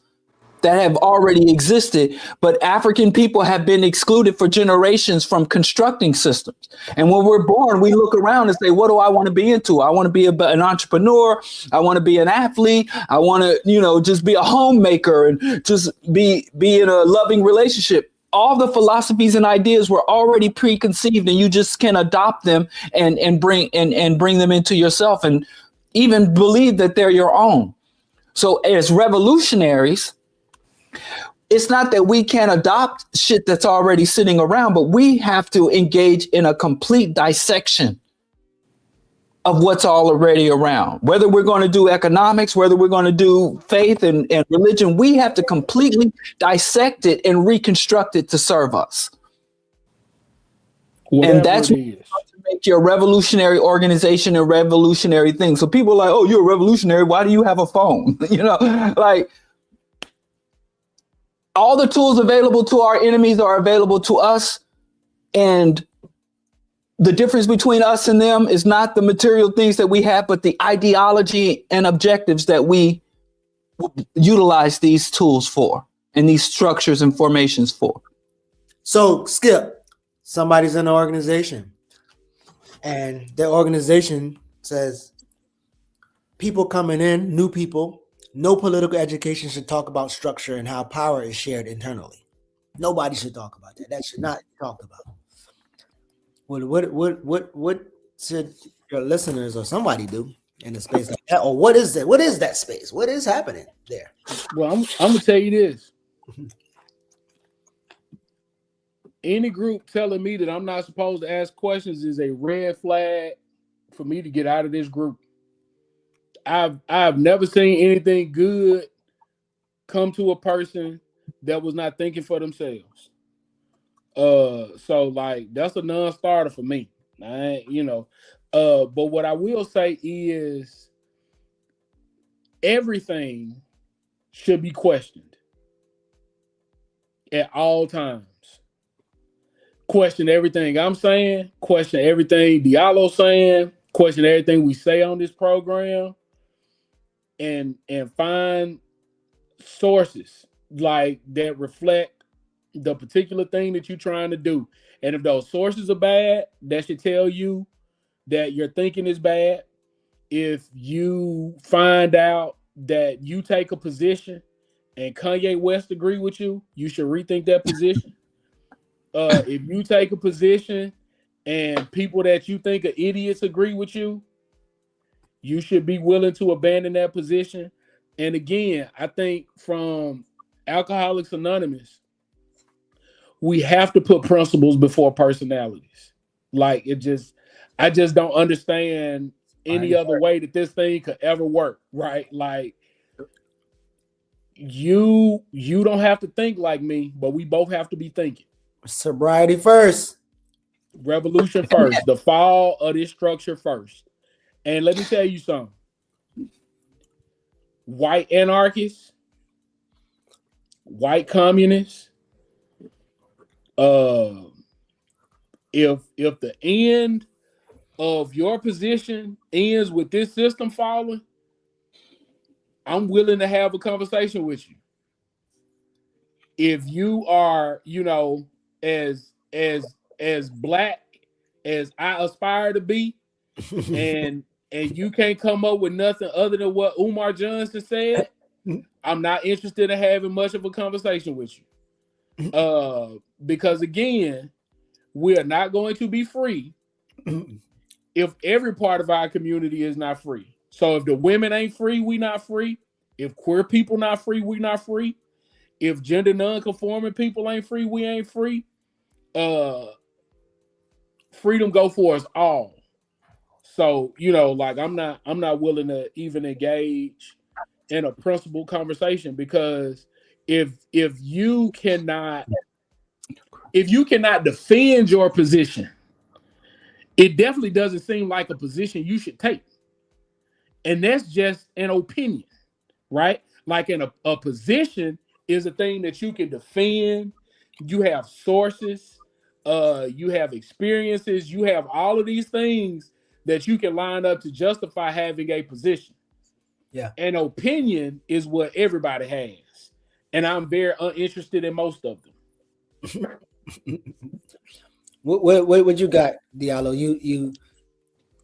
that have already existed, but African people have been excluded for generations from constructing systems. And when we're born, we look around and say, what do I want to be into? I want to be an entrepreneur. I want to be an athlete. I want to, just be a homemaker and just be in a loving relationship. all the philosophies and ideas were already preconceived, and you just can adopt them and bring them into yourself, and even believe that they're your own. So as revolutionaries, it's not that we can't adopt shit that's already sitting around, but we have to engage in a complete dissection of what's already around. Whether we're going to do economics, whether we're going to do faith and religion, we have to completely dissect it and reconstruct it to serve us. Whatever and that's it what is. to make your revolutionary organization and revolutionary thing. So people are like, oh, you're a revolutionary. Why do you have a phone? Like, all the tools available to our enemies are available to us. And the difference between us and them is not the material things that we have, but the ideology and objectives that we utilize these tools for and these structures and formations for. So, Skip, somebody's in an organization and their organization says people coming in, new people, no political education should talk about structure and how power is shared internally. Nobody should talk about that. That should not be talked about. What should your listeners or somebody do in a space like that? Or what is that? What is that space? What is happening there? Well, I'm gonna tell you this. Any group telling me that I'm not supposed to ask questions is a red flag for me to get out of this group. I've never seen anything good come to a person that was not thinking for themselves. So like that's a non-starter for me. But what I will say is everything should be questioned at all times. Question everything I'm saying, question everything Diallo's saying, question everything we say on this program, and find sources like that reflect the particular thing that you're trying to do. And if those sources are bad, that should tell you that your thinking is bad. If you find out that you take a position and Kanye West agree with you, you should rethink that position. If you take a position and people that you think are idiots agree with you, you should be willing to abandon that position. And again, I think from Alcoholics Anonymous, we have to put principles before personalities. Like I just don't understand any other way that this thing could ever work, right? Like you don't have to think like me, but we both have to be thinking. Sobriety first. Revolution first. The fall of this structure first. And let me tell you something. White anarchists, white communists, if the end of your position ends with this system falling, I'm willing to have a conversation with you. If you are, as black as I aspire to be, and you can't come up with nothing other than what Umar Johnson said, I'm not interested in having much of a conversation with you. Because again, we are not going to be free if every part of our community is not free. So if the women ain't free, we not free. If queer people not free, we not free. If gender non-conforming people ain't free, we ain't free. Freedom go for us all. So, I'm not willing to even engage in a principled conversation, because if you cannot defend your position, it definitely doesn't seem like a position you should take. And that's just an opinion, right? Like a position is a thing that you can defend. You have sources, you have experiences, you have all of these things that you can line up to justify having a position. Yeah. An opinion is what everybody has. And I'm very uninterested in most of them. What you got, Diallo?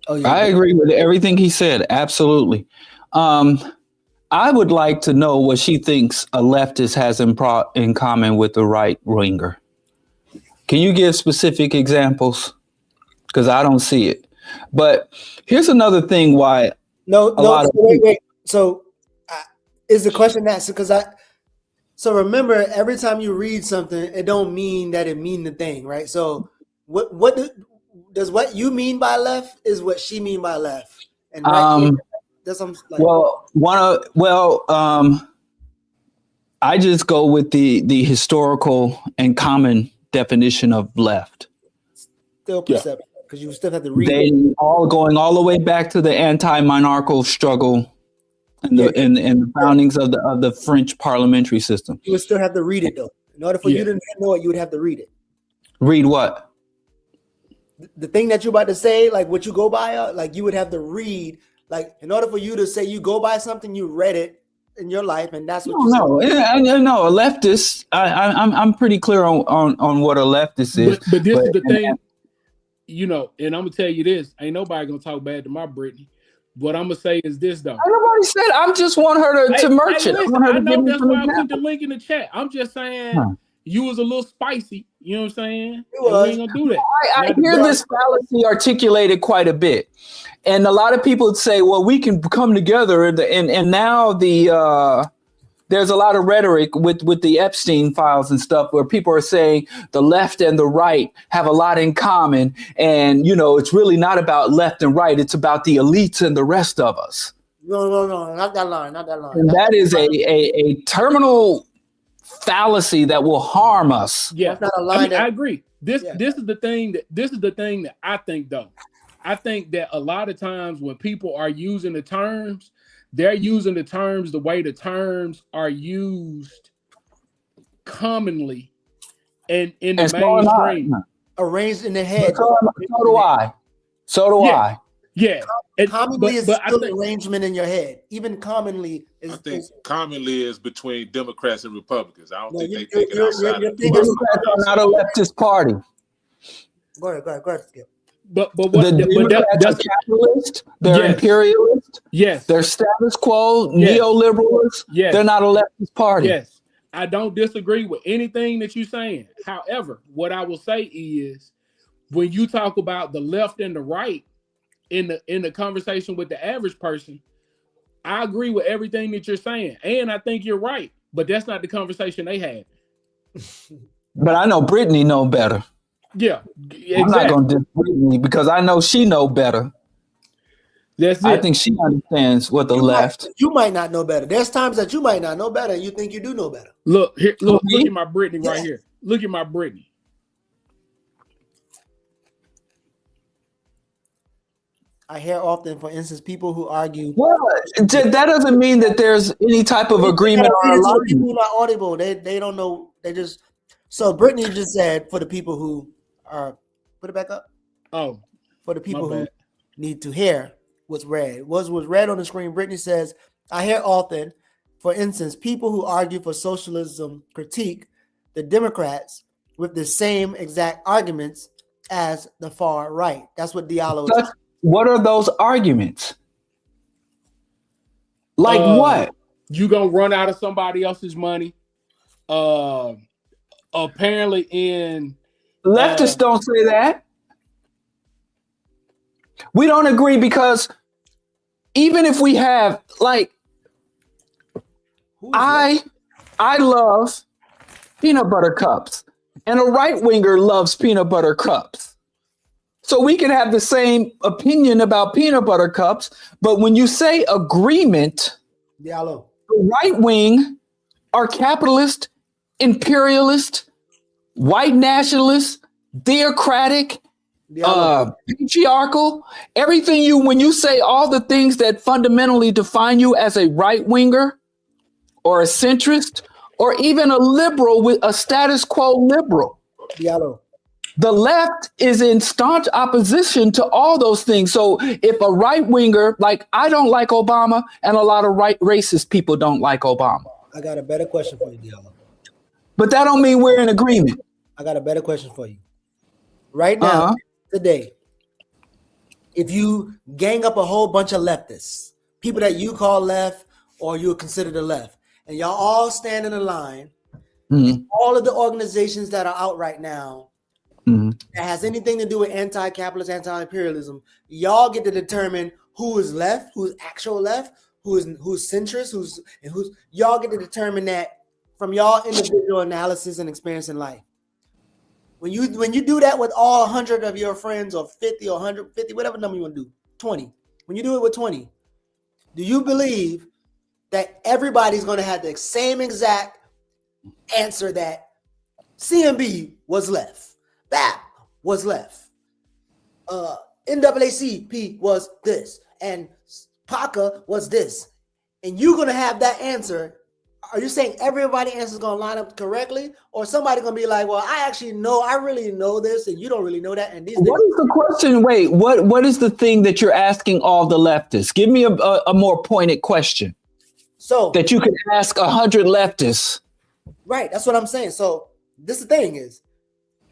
I agree with everything he said. Absolutely. I would like to know what she thinks a leftist has in common with the right winger. Can you give specific examples? Because I don't see it. But here's another thing why No, lot of wait. So, is the question asked? So remember, every time you read something, it don't mean that it mean the thing, right? So, does what you mean by left is what she mean by left, and right here, that's like. I just go with the historical and common definition of left. Still perception, because you still have to read They it. all going all the way back to the anti-monarchical struggle and the foundings of the French parliamentary system. You would still have to read it though. In order for you to know it, you would have to read it. Read what? The thing that you're about to say, like what you go by, like you would have to read. Like in order for you to say you go by something, you read it in your life, and that's what. No, a leftist. I'm pretty clear on what a leftist is. But this is the thing, you know. And I'm gonna tell you this: ain't nobody gonna talk bad to my Brittany. What I'm gonna say is this though. Nobody said. I just want her to merch it. Listen, I know that's why I put the link in the chat. I'm just saying you was a little spicy. You know what I'm saying? We ain't gonna do that. I hear this fallacy articulated quite a bit, and a lot of people say, "Well, we can come together," and now there's a lot of rhetoric with the Epstein files and stuff where people are saying the left and the right have a lot in common, and you know it's really not about left and right; it's about the elites and the rest of us. No, not that line. And that is a terminal fallacy that will harm us. Yeah, I agree. This is the thing that I think though. I think that a lot of times when people are using the terms, they're using the terms the way the terms are used commonly and in the mainstream. Arranged in the head. So do I. I. Yeah. Commonly is still arrangement in your head. Even commonly is. I think commonly is between Democrats and Republicans. I don't think they think it outside. Democrats are not a leftist party. Go ahead, Skip. But that's capitalist. They're imperialist. Yes. They're status quo, neoliberalists. Yes. They're not a leftist party. Yes. I don't disagree with anything that you're saying. However, what I will say is when you talk about the left and the right in the conversation with the average person, I agree with everything that you're saying. And I think you're right. But that's not the conversation they had. But I know Brittany know better. Yeah, exactly. I'm not going to diss Brittany because I know she know better. That's it. I think she understands what the left. You might not know better. There's times that you might not know better, and you think you do know better. Look here. Look at my Brittany right here. Look at my Brittany. I hear often, for instance, people who argue. Well, that doesn't mean that there's any type of agreement or alignment. People who are audible, they don't know. They just. So Brittany just said for the people who are, put it back up. Oh, for the people who need to hear what's read. Was read on the screen. Brittany says, I hear often, for instance, people who argue for socialism critique the Democrats with the same exact arguments as the far right. That's what Diallo is. What are those arguments? Like what? You gonna run out of somebody else's money? Apparently in leftists don't say that. We don't agree because even if we have I love peanut butter cups and a right winger loves peanut butter cups. So we can have the same opinion about peanut butter cups, but when you say agreement, Diallo, the right wing are capitalist, imperialist, white nationalist, theocratic, patriarchal, everything when you say all the things that fundamentally define you as a right winger or a centrist or even a liberal with a status quo liberal. Diallo. The left is in staunch opposition to all those things. So if a right winger, I don't like Obama, and a lot of right racist people don't like Obama. I got a better question for you, Diallo. But that don't mean we're in agreement. I got a better question for you. Right now, today, if you gang up a whole bunch of leftists, people that you call left or you consider the left, and y'all all stand in a line, all of the organizations that are out right now Mhm. that has anything to do with anti-capitalist, anti-imperialism, y'all get to determine who is left, who's actual left, who's centrist, who's y'all get to determine that from y'all individual analysis and experience in life. When you do that with all 100 of your friends, or 50 or 150, whatever number you want to do, 20. When you do it with 20, do you believe that everybody's going to have the same exact answer that CMB was left, BAP was left, NAACP was this, and PACA was this, and you're going to have that answer? Are you saying everybody answer is going to line up correctly, or somebody going to be like, well, I really know this, and you don't really know that, and these What is the question? Wait, what is the thing that you're asking all the leftists? Give me a more pointed question so that you can ask 100 leftists. right, that's what I'm saying. So this is the thing is,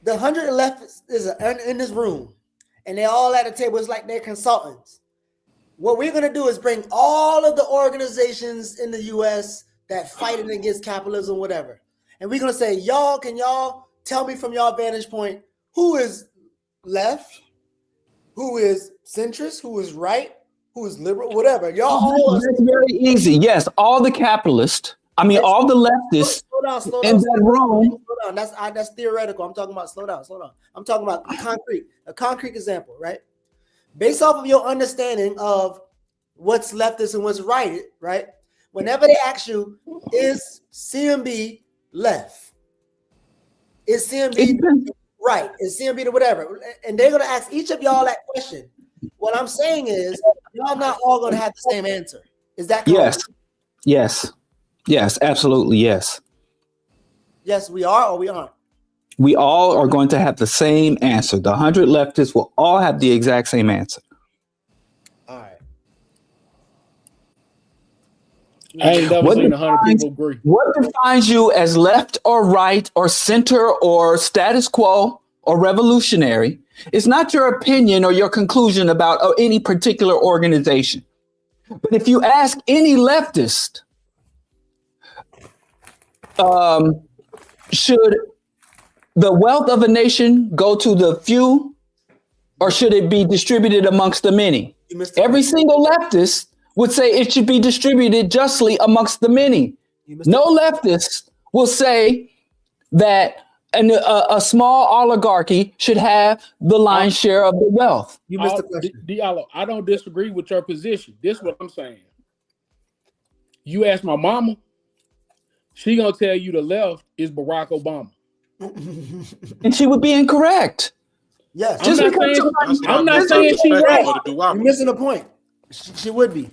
the 100 leftists is in this room, and they're all at a table. It's like they're consultants. What we're going to do is bring all of the organizations in the U.S. that fighting against capitalism, whatever. And we're going to say, can y'all tell me from y'all vantage point, who is left, who is centrist, who is right, who is liberal, whatever. Y'all all That's very easy. Yes, all the capitalists, all the leftists slow in down. that room. Slow down. That's theoretical. I'm talking about slow down. I'm talking about a concrete example, right? Based off of your understanding of what's leftist and what's right? Whenever they ask you, is CMB left? Is CMB right? Is CMB the whatever? And they're going to ask each of y'all that question. What I'm saying is, y'all not all going to have the same answer. Is that correct? Yes, absolutely, yes. Yes, we are, or we aren't. We all are going to have the same answer. The 100 leftists will all have the exact same answer. All right. I ain't never seen 100 people agree. What defines you as left or right or center or status quo or revolutionary is not your opinion or your conclusion about any particular organization. But if you ask any leftist, should the wealth of a nation go to the few, or should it be distributed amongst the many? Every single leftist would say it should be distributed justly amongst the many. No leftist will say that a small oligarchy should have the lion's share of the wealth. You missed the question. Diallo, I don't disagree with your position. This is what I'm saying. You ask my mama, she gonna tell you the left is Barack Obama. And she would be incorrect. Yes. I'm not saying she's right. You're missing the point. She would be.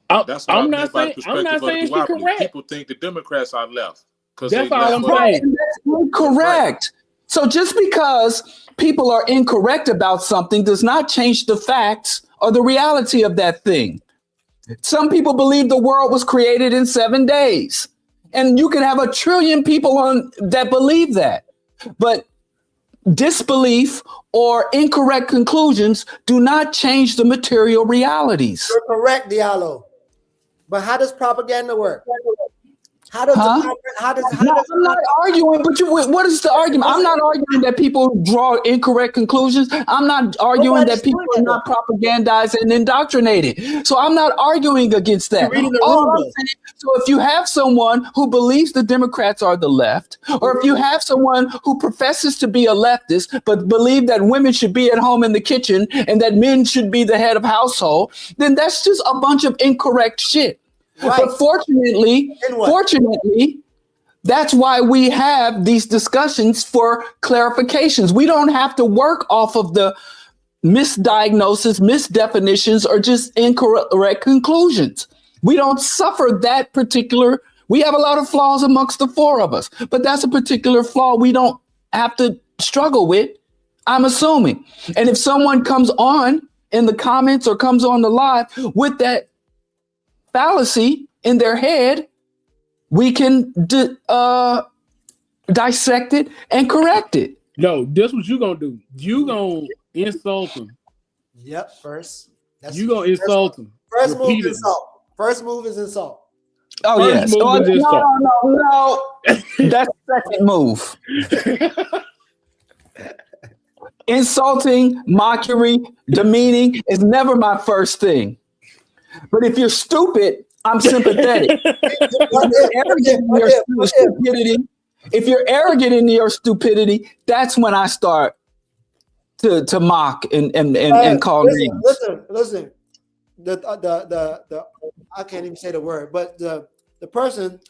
I'm not saying she's correct. People think the Democrats are left. That's all I'm saying. That's incorrect. So just because people are incorrect about something does not change the facts or the reality of that thing. Some people believe the world was created in 7 days. And you can have 1 trillion people that believe that. But disbelief or incorrect conclusions do not change the material realities. You're correct, Diallo. But how does propaganda work? I'm not arguing, but what is the argument? I'm not arguing that people draw incorrect conclusions. I'm not arguing that people are not propagandized and indoctrinated. So I'm not arguing against that. So if you have someone who believes the Democrats are the left, or if you have someone who professes to be a leftist, but believe that women should be at home in the kitchen and that men should be the head of household, then that's just a bunch of incorrect shit. Right. But fortunately, that's why we have these discussions for clarifications. We don't have to work off of the misdiagnosis, misdefinitions, or just incorrect conclusions. We don't suffer that particular. We have a lot of flaws amongst the 4 of us, but that's a particular flaw we don't have to struggle with, I'm assuming. And if someone comes on in the comments or comes on the live with that fallacy in their head, we can dissect it and correct it. No, this what you gonna do. You gonna insult them. Yep, first. You gonna insult them. First move is insult. First move is insult. Oh, yes. No. That's the second move. insulting, mockery, demeaning is never my first thing. But if you're stupid, I'm sympathetic. If you're arrogant in your stupidity, that's when I start to mock and call names. Listen. The I can't even say the word, but the person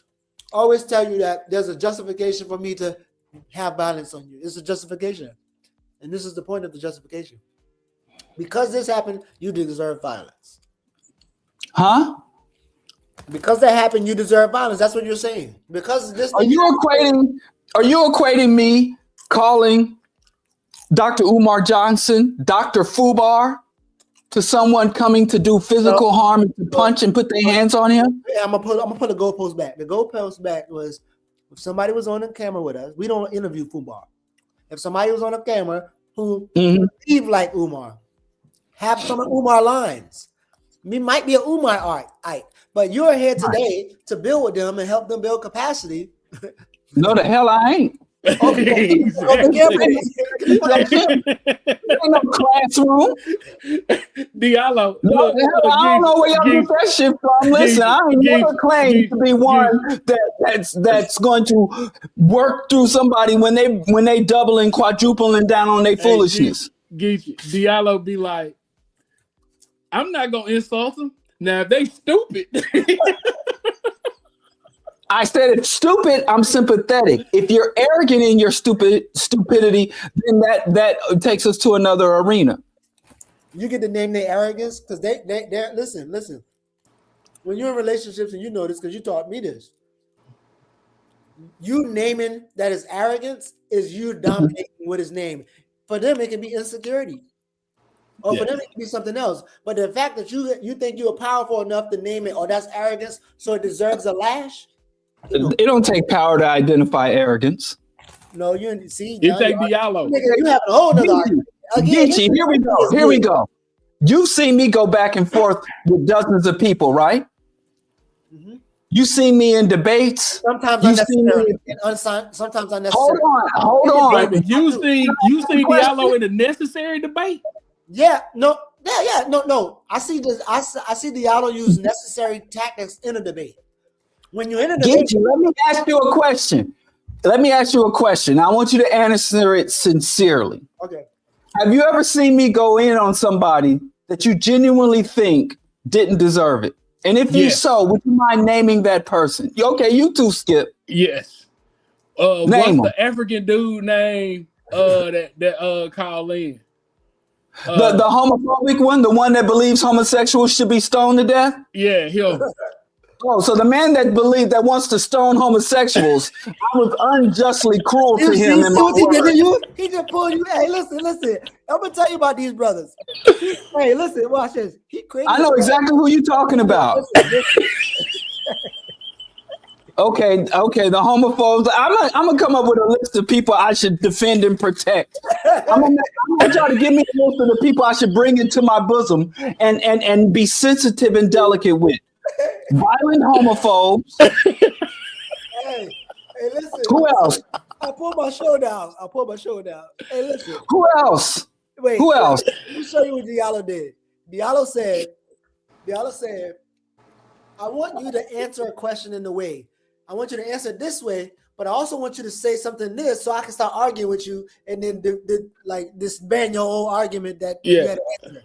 always tell you that there's a justification for me to have violence on you. It's a justification, and this is the point of the justification. Because this happened, you deserve violence. Huh? Because that happened, you deserve violence. That's what you're saying. Because this. Are you equating me calling Dr. Umar Johnson, Dr. Fubar, to someone coming to do physical harm and to punch and put their hands on him? Yeah, I'm gonna put the goalpost back. The goalpost back was if somebody was on the camera with us, we don't interview Fubar. If somebody was on a camera who believe like Umar, have some of Umar lines. We might be an Umar art, but you're here today to build with them and help them build capacity. No, the hell I ain't. Okay. Ain't no classroom. Diallo, No, I don't know where y'all get that shit from. Listen, I ain't never claimed to be one that's going to work through somebody when they doubling, quadrupling down on their foolishness. Diallo be like, I'm not gonna insult them. Now if they stupid. I said if stupid, I'm sympathetic. If you're arrogant in your stupidity, then that takes us to another arena. You get to name their arrogance because they're listen. When you're in relationships, and you know this because you taught me this, you naming that is arrogance is you dominating what is named. For them, it can be insecurity. Or for them, it can be something else. But the fact that you think you're powerful enough to name it, or that's arrogance, so it deserves a lash. It don't take power to identify arrogance. No, you see. You take Diallo. You have a whole nother argument. Geechee, here we go. You've seen me go back and forth with dozens of people, right? Mm-hmm. You see me in debates. Sometimes unnecessary. Sometimes unnecessary. Hold on. Wait, you see Diallo in a necessary debate? Yeah. No. I see this. I see Diallo use necessary tactics in a debate. When you're in a debate, Geechee, let me ask you a question. I want you to answer it sincerely. Okay. Have you ever seen me go in on somebody that you genuinely think didn't deserve it? And if you so, would you mind naming that person? Okay, you too, Skip. Yes. What's the African dude name that called in? The homophobic one, the one that believes homosexuals should be stoned to death? Yeah, him. Oh, so the man that wants to stone homosexuals, I was unjustly cruel to him. He just pulled you. Hey, listen. I'm gonna tell you about these brothers. Hey, listen, watch this. I know exactly who you're talking about. Okay, the homophobes. I'm gonna come up with a list of people I should defend and protect. I'm gonna try to give me a list of the people I should bring into my bosom and be sensitive and delicate with. Violent homophobes. Hey, listen. Who else? I'll pull my show down. Hey, listen. Who else? Wait. Who else? Let me show you what Diallo did. Diallo said, I want you to answer a question in the way. I want you to answer it this way, but I also want you to say something this so I can start arguing with you and then disband your whole argument that you had to answer.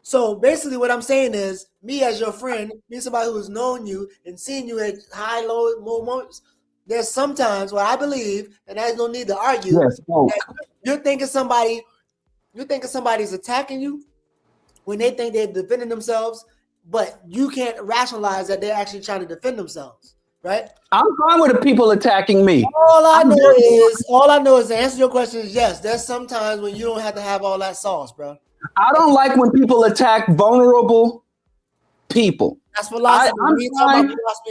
So basically what I'm saying is, me as your friend, me somebody who's known you and seen you at high, low moments, there's sometimes where I believe, and I don't need to argue, that you're thinking somebody's attacking you when they think they're defending themselves, but you can't rationalize that they're actually trying to defend themselves, right? I'm fine with the people attacking me. All I know is the answer to your question is yes. There's sometimes when you don't have to have all that sauce, bro. I don't like when people attack vulnerable people. That's philosophy.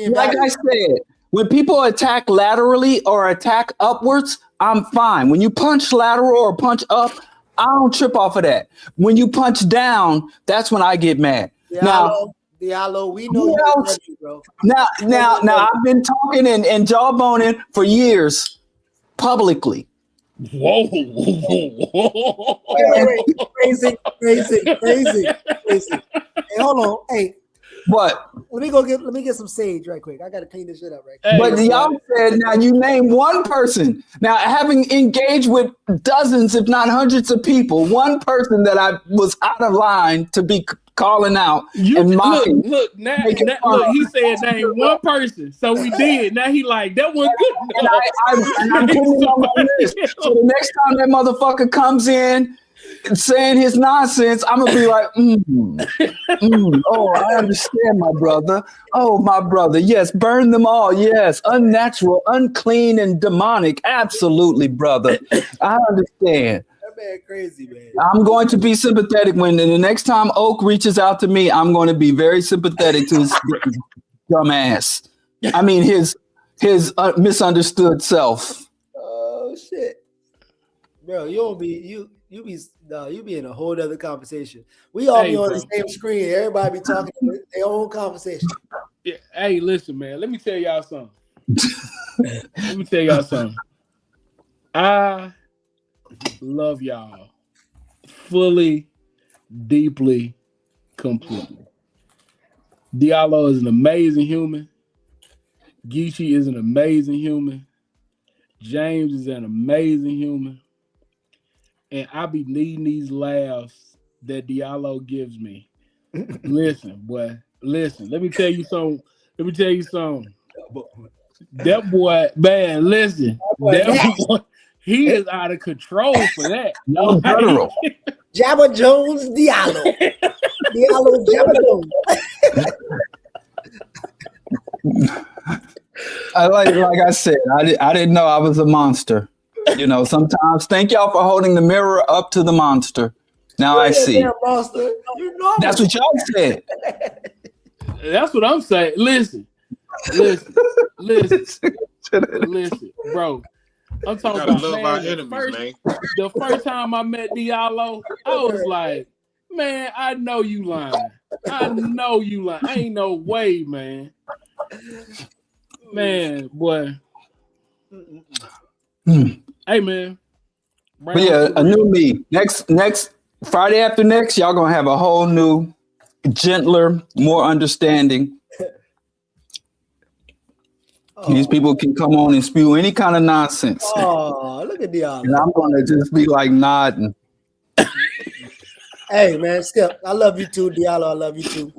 Like I said, when people attack laterally or attack upwards, I'm fine. When you punch lateral or punch up, I don't trip off of that. When you punch down, that's when I get mad. Diallo, we know you, bro. Now, I've been talking and jawboning for years publicly. Whoa. Crazy. Hey, hold on. Hey, What? let me get some sage right quick. I gotta clean this shit up right quick. Hey, But y'all said now you name one person. Now, having engaged with dozens, if not hundreds of people, one person that I was out of line to be calling out and mocking. Look, he said name one person. So we did. Now he like, that wasn't good enough. And I put him on my list. So the next time that motherfucker comes in saying his nonsense, I'm gonna be like, oh, I understand, my brother. Oh, my brother. Yes, burn them all. Yes, unnatural, unclean, and demonic. Absolutely, brother. I understand. That man crazy, man. I'm going to be sympathetic when the next time Oak reaches out to me. I'm going to be very sympathetic to his dumb ass. I mean, his misunderstood self. Oh shit, bro, you be in a whole other conversation. We all be on the same screen. Everybody be talking their own conversation. Yeah. Hey, listen, man. Let me tell y'all something. I love y'all fully, deeply, completely. Diallo is an amazing human. Geechee is an amazing human. James is an amazing human. And I be needing these laughs that Diallo gives me. Listen, boy. Listen. Let me tell you something. That boy, man, listen. That boy, he is out of control for that. No federal. Jabba Jones Diallo. Diallo Jabba Jones. Like I said, I didn't know I was a monster. You know, sometimes thank y'all for holding the mirror up to the monster. Now I see. Monster. You know That's what y'all said. That's what I'm saying. Listen, bro. I'm talking about, love man, our enemies, man. The first time I met Diallo, I was like, man, I know you lying. Ain't no way, man. Man, boy. Hey, man. But yeah, a new me. Next Friday after next, y'all gonna have a whole new, gentler, more understanding. These people can come on and spew any kind of nonsense. Oh, look at Diallo. And I'm gonna just be like nodding. Hey, man, Skip, I love you too, Diallo. I love you too.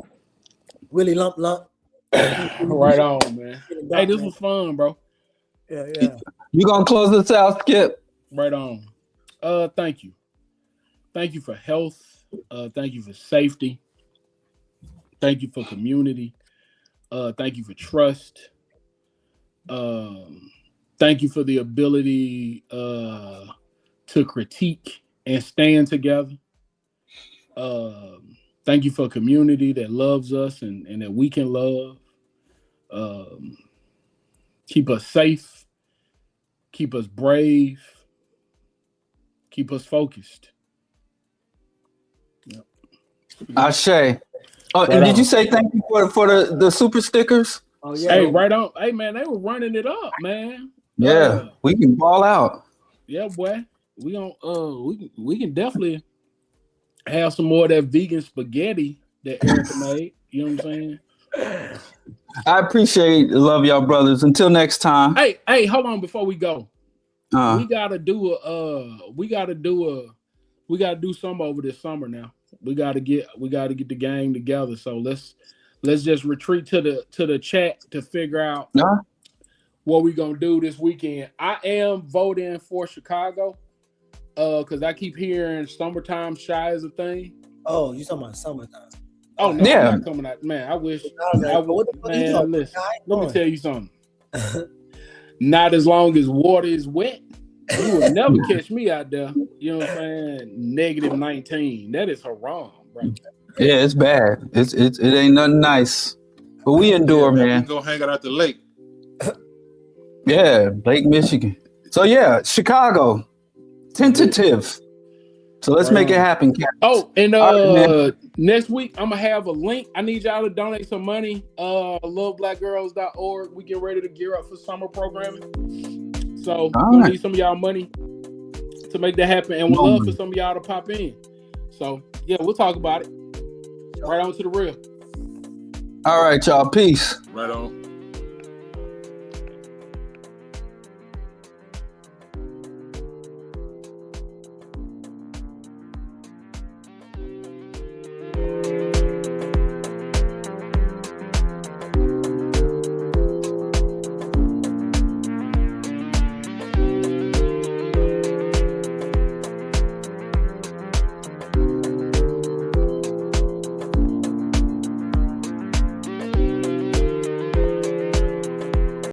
Willie Lump. Right on, man. Hey, this was fun, bro. Yeah. You gonna close this out, Skip? Right on. Thank you. Thank you for health. Thank you for safety. Thank you for community. Thank you for trust. Thank you for the ability to critique and stand together. Thank you for a community that loves us and that we can love. Keep us safe. Keep us brave. Keep us focused. Yep. Ashe. Oh, and did you say thank you for the super stickers? Oh yeah. Hey, right on. Hey, man, they were running it up, man. Yeah, we can ball out. Yeah, boy. We can definitely have some more of that vegan spaghetti that Erica made. You know what I'm saying? I appreciate love y'all brothers. Until next time. Hey, hold on before we go. Uh, We gotta do something over this summer now. We gotta get the gang together. So let's just retreat to the chat to figure out what we gonna do this weekend. I am voting for Chicago because I keep hearing summertime shy is a thing. Oh, you talking about summertime? Oh no, Yeah. I'm not coming out, man. I wish. What the fuck you Man, talking listen. about? Let me tell you something. Not as long as water is wet, you will never catch me out there. You know what I'm saying? -19. That is haram, bro. yeah, it's bad. It ain't nothing nice. But we endure, We man. can go hang out at the lake. Yeah, Lake Michigan. So yeah, Chicago. Tentative. So let's make it happen, Cap. Oh, and All right, man. next week I'm gonna have a link. I need y'all to donate some money. LoveBlackGirls.org. We get ready to gear up for summer programming. So All we right. need some of y'all money. to make that happen, and we'd love for some of y'all to pop in. So yeah, we'll talk about it. Right on to the real. All right, y'all. Peace. Right on.